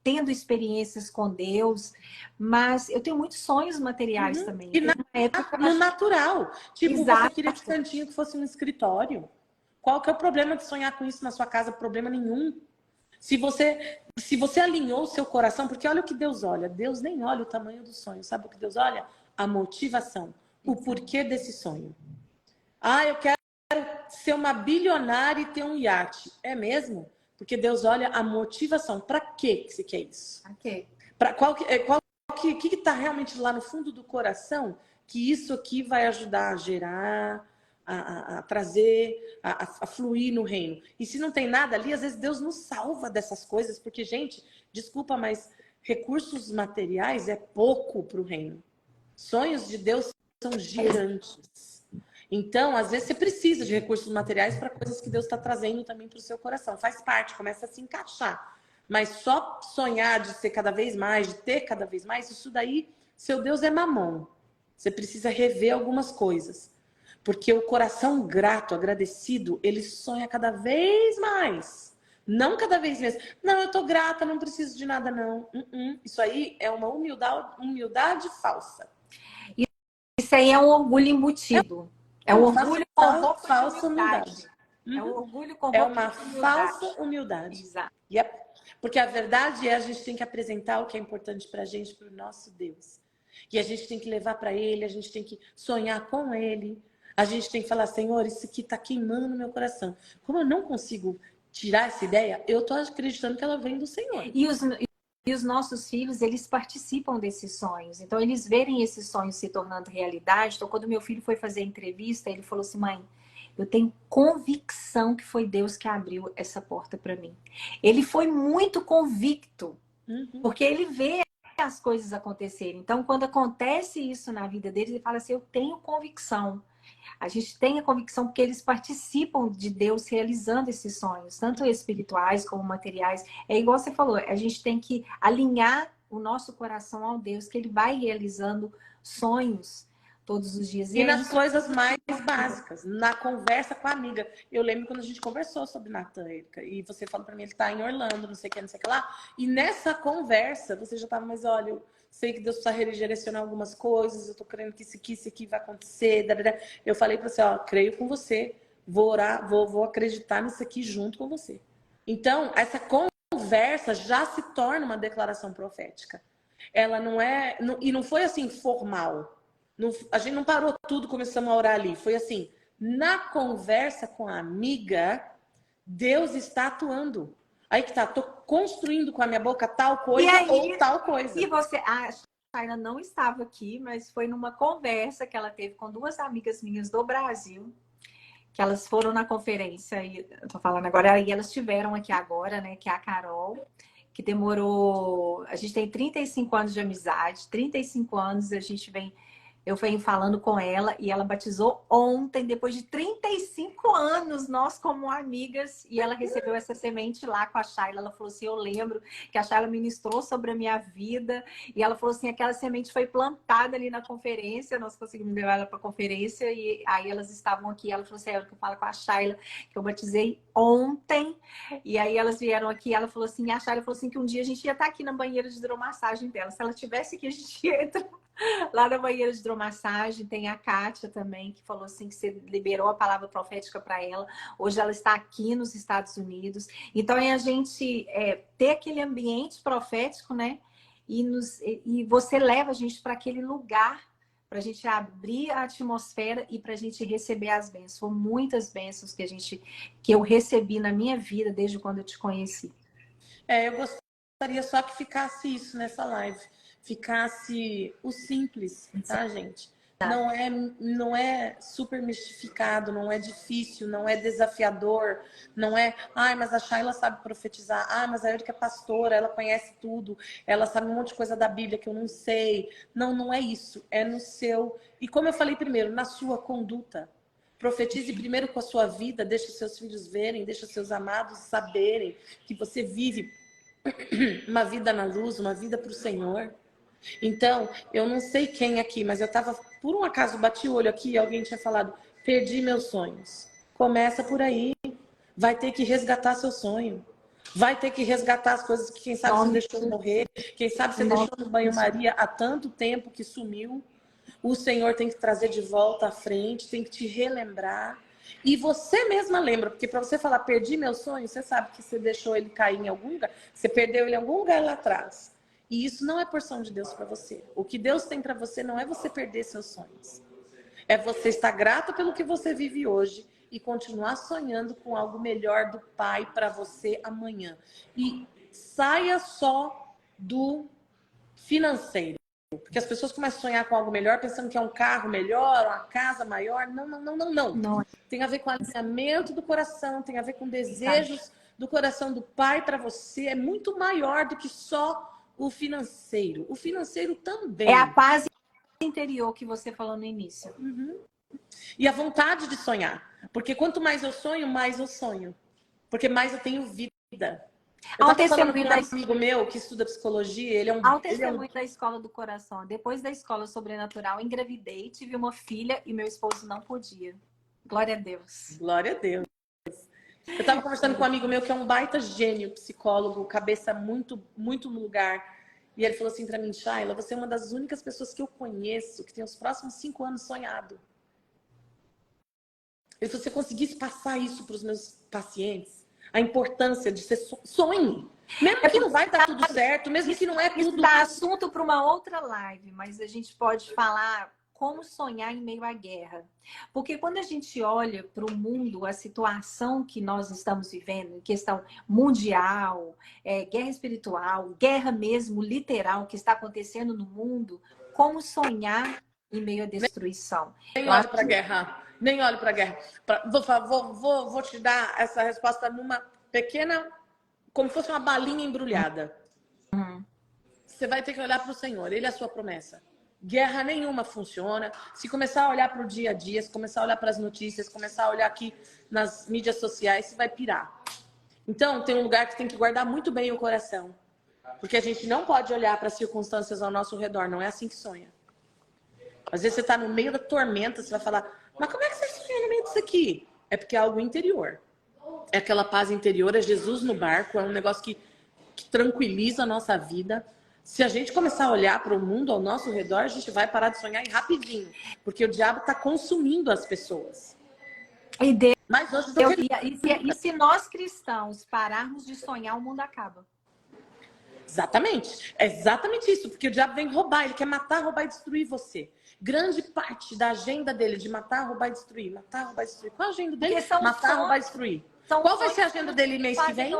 tendo experiências com Deus. Mas eu tenho muitos sonhos materiais também. E no natural. Tipo, Exato. você queria que o cantinho que fosse um escritório. Qual que é o problema de sonhar com isso na sua casa? Problema nenhum. Se você alinhou o seu coração, porque olha o que Deus olha. Deus nem olha o tamanho do sonho. Sabe o que Deus olha? A motivação. O porquê desse sonho. Eu quero ser uma bilionária e ter um iate. É mesmo? Porque Deus olha a motivação. Para que você quer isso? Okay. Qual que está realmente lá no fundo do coração que isso aqui vai ajudar a gerar... A trazer, a fluir no reino. E se não tem nada ali, às vezes Deus nos salva dessas coisas, porque, gente, desculpa, mas recursos materiais é pouco para o reino. Sonhos de Deus são gigantes. Então, às vezes, você precisa de recursos materiais para coisas que Deus está trazendo também para o seu coração. Faz parte, começa a se encaixar. Mas só sonhar de ser cada vez mais, de ter cada vez mais, isso daí, seu Deus é mamão. Você precisa rever algumas coisas. Porque o coração grato, agradecido, ele sonha cada vez mais. Não cada vez menos. Não, eu tô grata, não preciso de nada, não. Isso aí é uma humildade falsa. Isso aí é um orgulho embutido. É um orgulho com roupa falsa de humildade. É um orgulho com roupa de humildade. É uma falsa humildade. Exato. Porque a verdade é a gente tem que apresentar o que é importante pra gente, pro nosso Deus. E a gente tem que levar para Ele, a gente tem que sonhar com Ele. A gente tem que falar, Senhor, isso aqui está queimando no meu coração. Como eu não consigo tirar essa ideia, eu estou acreditando que ela vem do Senhor. E os nossos filhos, eles participam desses sonhos. Então, eles verem esses sonhos se tornando realidade. Então, quando meu filho foi fazer a entrevista, ele falou assim, mãe, Eu tenho convicção que foi Deus que abriu essa porta para mim. Ele foi muito convicto, porque ele vê as coisas acontecerem. Então, quando acontece isso na vida deles, ele fala assim, eu tenho convicção. A gente tem a convicção porque eles participam de Deus realizando esses sonhos, tanto espirituais como materiais. É igual você falou, a gente tem que alinhar o nosso coração ao Deus, que ele vai realizando sonhos todos os dias. E é nas isso. coisas mais básicas, na conversa com a amiga. Eu lembro quando a gente conversou sobre Natan, Erika, e você falou pra mim, ele tá em Orlando, não sei o que, não sei o que lá. E nessa conversa, você já tava, mas olha, eu sei que Deus precisa redirecionar algumas coisas, eu tô crendo que isso aqui vai acontecer. Eu falei pra você, ó, creio com você, vou orar, vou acreditar nisso aqui junto com você. Então, essa conversa já se torna uma declaração profética. Ela não é, e não foi assim formal. A gente não parou tudo, começamos a orar ali. Foi assim, na conversa com a amiga, Deus está atuando. Aí que tá, tô construindo com a minha boca tal coisa ou tal coisa. E você, a Shayla não estava aqui, mas foi numa conversa que ela teve com duas amigas minhas do Brasil, que elas foram na conferência, e eu tô falando agora, e elas tiveram aqui agora, né, que é a Carol, que demorou, a gente tem 35 anos de amizade, 35 anos eu venho falando com ela e ela batizou ontem, depois de 35 anos, nós como amigas, e ela recebeu essa semente lá com a Shayla. Ela falou assim, eu lembro que a Shayla ministrou sobre a minha vida, e ela falou assim, aquela semente foi plantada ali na conferência, nós conseguimos levar ela para a conferência, e aí elas estavam aqui, ela falou assim, é o que eu falo com a Shayla, que eu batizei ontem, e aí elas vieram aqui, ela falou assim, a Shayla falou assim, que um dia a gente ia estar aqui na banheira de hidromassagem dela, se ela tivesse aqui, a gente entra lá na banheira de hidromassagem. Tem a Kátia também, que falou assim que você liberou a palavra profética para ela. Hoje ela está aqui nos Estados Unidos. Então é a gente ter aquele ambiente profético, né? E você leva a gente para aquele lugar para a gente abrir a atmosfera e para a gente receber as bênçãos. Foram muitas bênçãos que eu recebi na minha vida desde quando eu te conheci. Eu gostaria só que ficasse isso nessa live. Ficasse o simples, tá, gente? Não é super mistificado, não é difícil, não é desafiador, não é, ai, mas a Shayla sabe profetizar, ai, mas a Erika é pastora, ela conhece tudo, ela sabe um monte de coisa da Bíblia que eu não sei. Não é isso, é no seu, e como eu falei primeiro, na sua conduta. Profetize primeiro com a sua vida, deixa seus filhos verem, deixa seus amados saberem que você vive uma vida na luz, uma vida para o Senhor. Então, eu não sei quem aqui, mas eu tava, por um acaso, bati o olho aqui e alguém tinha falado, perdi meus sonhos. Começa por aí. Vai ter que resgatar seu sonho. Vai ter que resgatar as coisas que, quem sabe, você deixou morrer. Quem sabe você deixou no banho-maria há tanto tempo que sumiu. O Senhor tem que trazer de volta à frente, tem que te relembrar. E você mesma lembra, porque para você falar, perdi meu sonho, você sabe que você deixou ele cair em algum lugar, você perdeu ele em algum lugar lá atrás. E isso não é porção de Deus para você. O que Deus tem para você não é você perder seus sonhos. É você estar grata pelo que você vive hoje e continuar sonhando com algo melhor do Pai para você amanhã. E saia só do financeiro. Porque as pessoas começam a sonhar com algo melhor, pensando que é um carro melhor, uma casa maior. Não. Tem a ver com alinhamento do coração, tem a ver com desejos do coração do Pai para você. É muito maior do que só o financeiro. O financeiro também. É a paz interior que você falou no início. E a vontade de sonhar. Porque quanto mais eu sonho, mais eu sonho. Porque mais eu tenho vida. Eu estava falando com um amigo meu que estuda psicologia, ele é um... testemunho da Escola do Coração. Depois da Escola Sobrenatural, engravidei, tive uma filha e meu esposo não podia. Glória a Deus. Glória a Deus. Eu estava conversando com um amigo meu que é um baita gênio, psicólogo, cabeça muito, muito no lugar. E ele falou assim para mim, Shayla, você é uma das únicas pessoas que eu conheço que tem os próximos 5 anos sonhado. E se você conseguisse passar isso para os meus pacientes, a importância de ser sonho. Mesmo que não vai dar tudo certo, mesmo que não é tudo... Isso dá assunto para uma outra live, mas a gente pode falar como sonhar em meio à guerra. Porque quando a gente olha para o mundo, a situação que nós estamos vivendo, em questão mundial, guerra espiritual, guerra mesmo literal que está acontecendo no mundo, como sonhar em meio à destruição? Nem hora para guerra. Nem olho para a guerra. Vou te dar essa resposta numa pequena, como se fosse uma balinha embrulhada. Você vai ter que olhar para o Senhor, Ele é a sua promessa. Guerra nenhuma funciona. Se começar a olhar para o dia a dia, se começar a olhar para as notícias, começar a olhar aqui nas mídias sociais, você vai pirar. Então, tem um lugar que tem que guardar muito bem o coração. Porque a gente não pode olhar para as circunstâncias ao nosso redor, não é assim que sonha. Às vezes você está no meio da tormenta, você vai falar, mas como é que você sonha no meio disso aqui? É porque é algo interior. É aquela paz interior, é Jesus no barco, é um negócio que tranquiliza a nossa vida. Se a gente começar a olhar para o mundo ao nosso redor, a gente vai parar de sonhar e rapidinho. Porque o diabo está consumindo as pessoas. E Deus, Mas hoje e se nós cristãos pararmos de sonhar, o mundo acaba. Exatamente. É exatamente isso. Porque o diabo vem roubar. Ele quer matar, roubar e destruir você. Grande parte da agenda dele de matar, roubar e destruir. Matar, roubar e destruir. Qual a agenda dele? Matar, roubar e destruir. Qual vai ser a agenda dele mês que vem?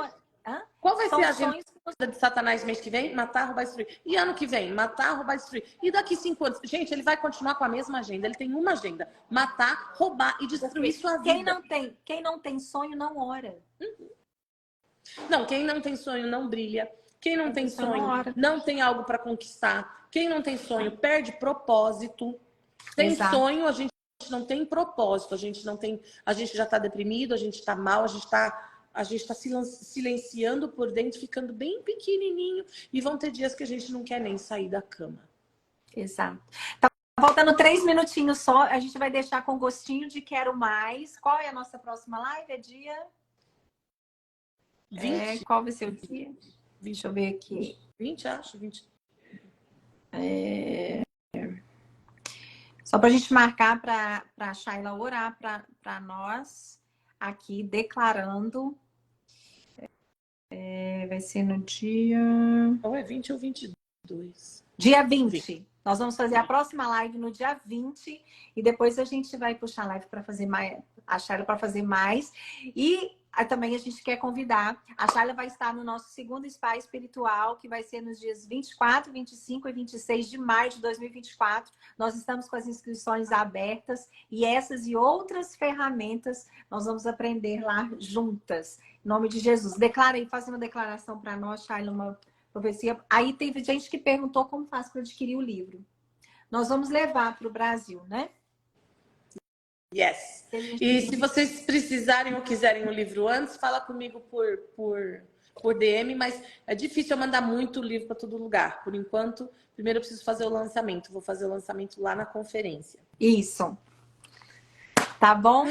Qual vai ser a agenda de Satanás mês que vem? Matar, roubar e destruir. E ano que vem? Matar, roubar e destruir. E daqui 5 anos? Gente, ele vai continuar com a mesma agenda. Ele tem uma agenda. Matar, roubar e destruir sua vida. Quem não tem sonho, não ora. Não, quem não tem sonho não brilha. Quem não tem sonho não tem algo para conquistar. Quem não tem sonho perde propósito. Sem sonho, a gente não tem propósito. A gente já está deprimido, a gente está mal, a gente está silenciando por dentro, ficando bem pequenininho. E vão ter dias que a gente não quer nem sair da cama. Exato. Tá faltando 3 minutinhos só. A gente vai deixar com gostinho de quero mais. Qual é a nossa próxima live? É dia 20. Qual vai ser o dia? Deixa eu ver aqui. 20, acho. 20. Só para a gente marcar para a Shayla orar para nós aqui, declarando. Vai ser no dia... Ou é 20 ou 22. Dia 20. Nós vamos fazer a próxima live no dia 20. E depois a gente vai puxar a live para fazer mais. A Shayla para fazer mais. E também a gente quer convidar. A Shayla vai estar no nosso segundo spa espiritual, que vai ser nos dias 24, 25 e 26 de maio de 2024. Nós estamos com as inscrições abertas. E essas e outras ferramentas nós vamos aprender lá juntas. Em nome de Jesus. Declara aí, faz uma declaração para nós, Shayla, uma profecia. Aí teve gente que perguntou como faz para adquirir o livro. Nós vamos levar para o Brasil, né? Yes. E se vocês precisarem ou quiserem o livro antes, fala comigo por DM, mas é difícil eu mandar muito livro para todo lugar. Por enquanto, primeiro eu preciso fazer o lançamento. Vou fazer o lançamento lá na conferência. Isso. Tá bom?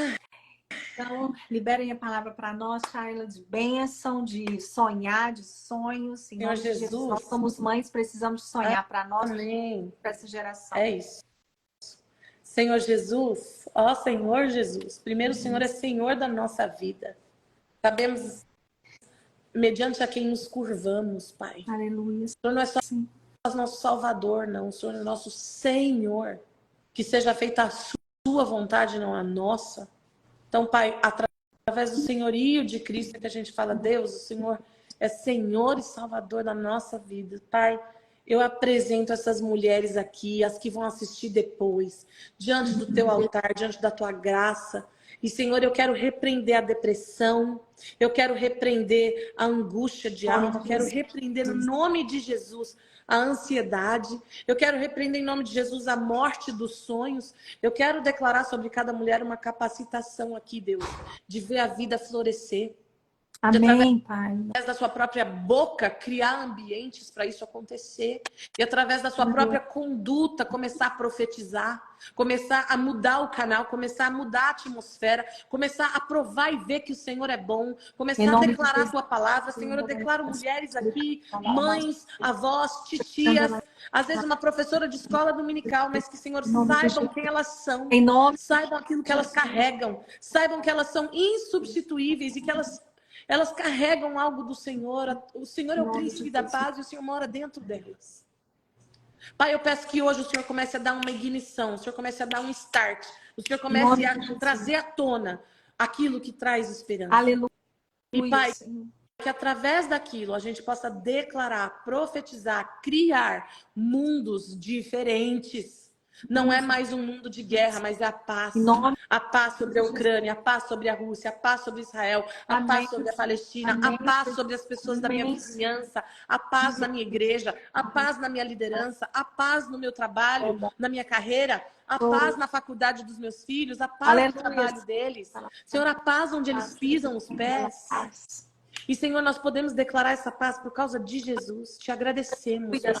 Então, liberem a palavra para nós, Shayla, de bênção, de sonhar, de sonhos. Senhor Jesus, nós somos mães, precisamos sonhar para nós, para essa geração. É isso. Senhor Jesus, ó Senhor Jesus, primeiro o Senhor é Senhor da nossa vida. Sabemos, mediante a quem nos curvamos, Pai. Aleluia. O Senhor não é só nosso Salvador, não. O Senhor é nosso Senhor. Que seja feita a sua vontade, não a nossa. Então, Pai, através do senhorio de Cristo que a gente fala, Deus, o Senhor é Senhor e Salvador da nossa vida. Pai, eu apresento essas mulheres aqui, as que vão assistir depois, diante do teu altar, diante da tua graça. E, Senhor, eu quero repreender a depressão, eu quero repreender a angústia de alma, eu quero repreender no nome de Jesus a ansiedade, eu quero repreender em nome de Jesus a morte dos sonhos. Eu quero declarar sobre cada mulher uma capacitação aqui, Deus, de ver a vida florescer. Amém, Pai. Através da sua própria boca, criar ambientes para isso acontecer. E através da sua própria conduta, começar a profetizar. Começar a mudar o canal, começar a mudar a atmosfera. Começar a provar e ver que o Senhor é bom. Começar a declarar a tua palavra. Senhor, eu declaro mulheres aqui, mães, avós, titias. Às vezes uma professora de escola dominical, mas que, Senhor, saibam quem elas são. Saibam aquilo que elas carregam. Saibam que elas são insubstituíveis e que elas carregam algo do Senhor. O Senhor é o príncipe da paz e o Senhor mora dentro delas. Pai, eu peço que hoje o Senhor comece a dar uma ignição, o Senhor comece a dar um start, o Senhor comece a trazer à tona aquilo que traz esperança. Aleluia. E, Pai, que através daquilo a gente possa declarar, profetizar, criar mundos diferentes. Não é mais um mundo de guerra, mas é a paz. Em nome A paz sobre a Ucrânia, a paz sobre a Rússia, a paz sobre Israel, a Amém. paz sobre a Palestina, a Amém. paz sobre as pessoas da minha Amém. vizinhança, a paz na minha igreja, a paz na minha liderança, a paz no meu trabalho, na minha carreira, a paz na faculdade dos meus filhos, a paz no Aleluia. trabalho deles. Senhor, a paz onde eles pisam os pés. E, Senhor, nós podemos declarar essa paz por causa de Jesus. Te agradecemos, Pai.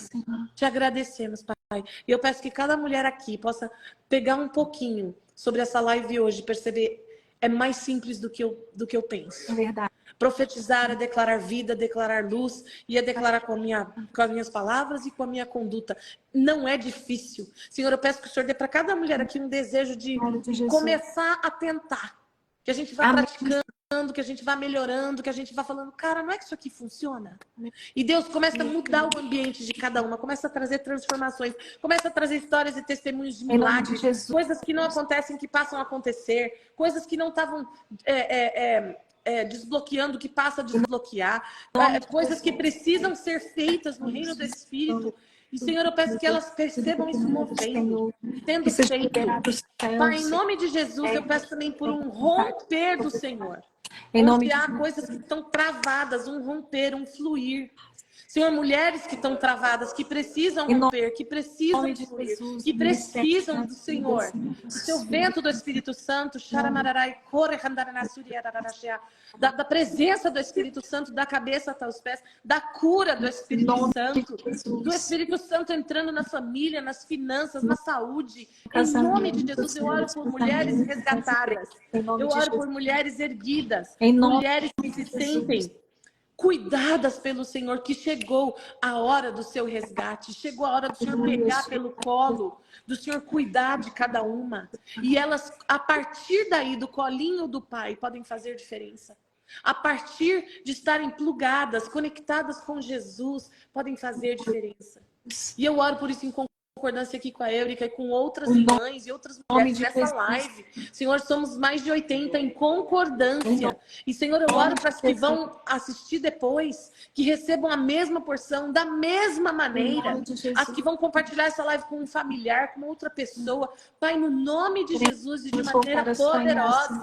Te agradecemos, Pai. E eu peço que cada mulher aqui possa pegar um pouquinho sobre essa live hoje, perceber, é mais simples do que eu penso. É verdade. Profetizar é declarar vida, declarar luz, e é declarar com as minhas palavras e com a minha conduta. Não é difícil. Senhor, eu peço que o Senhor dê para cada mulher aqui um desejo de começar a tentar. Que a gente vá praticando, que a gente vá melhorando, que a gente vá falando, cara, não é que isso aqui funciona? E Deus começa a mudar o ambiente de cada uma, começa a trazer transformações, começa a trazer histórias e testemunhos de milagres, coisas que não acontecem, que passam a acontecer, coisas que não estavam desbloqueando, que passa a desbloquear, coisas que precisam ser feitas no reino do Espírito. E, Senhor, eu peço que elas percebam isso movendo, tendo feito. Pai, em nome de Jesus, eu peço também por um romper do Senhor. Onde há coisas que estão travadas, um romper, um fluir. Senhor, mulheres que estão travadas, que precisam romper, que precisam fluir, que precisam do Senhor, do seu vento do Espírito Santo, da presença do Espírito Santo, da cabeça até os pés, da cura do Espírito Santo, do Espírito Santo entrando na família, nas finanças, na saúde. Em nome de Jesus, eu oro por mulheres resgatadas, eu oro por mulheres erguidas, mulheres que se sentem cuidadas pelo Senhor, que chegou a hora do seu resgate, chegou a hora do Senhor pegar pelo colo, do Senhor cuidar de cada uma. E elas, a partir daí, do colinho do Pai, podem fazer diferença. A partir de estarem plugadas, conectadas com Jesus, podem fazer diferença. E eu oro por isso em concordância aqui com a Eurica e com outras mães e outras mulheres nessa live. Senhor, somos mais de 80 em concordância. E, Senhor, eu oro para as que vão assistir depois, que recebam a mesma porção, da mesma maneira. As que vão compartilhar essa live com um familiar, com outra pessoa. Pai, no nome de Jesus e de maneira poderosa,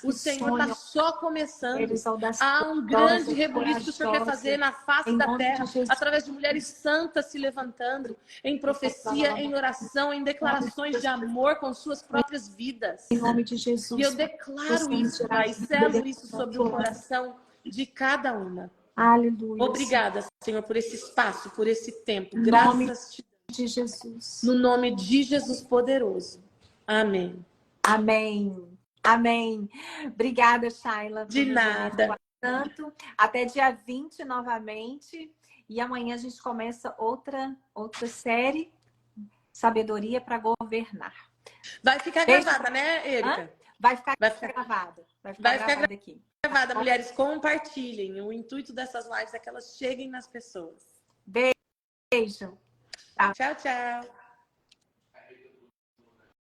o Senhor está só começando. Há um grande rebuliço que o Senhor quer fazer na face da terra, através de mulheres santas se levantando, em profecia, em oração, em declarações de amor com suas próprias vidas. Em nome de Jesus. E eu declaro isso, Pai, selo isso sobre o coração de cada uma. Aleluia. Obrigada, Senhor, por esse espaço, por esse tempo. Graças de Jesus. No nome de Jesus poderoso. Amém. Amém. Amém. Obrigada, Shayla. De nada. Tanto. Até dia 20 novamente. E amanhã a gente começa outra série, Sabedoria para Governar. Vai ficar gravada, né, Erika? Vai ficar gravada. Vai ficar gravada aqui. Gravada. Mulheres, compartilhem. O intuito dessas lives é que elas cheguem nas pessoas. Beijo. Tchau, tchau.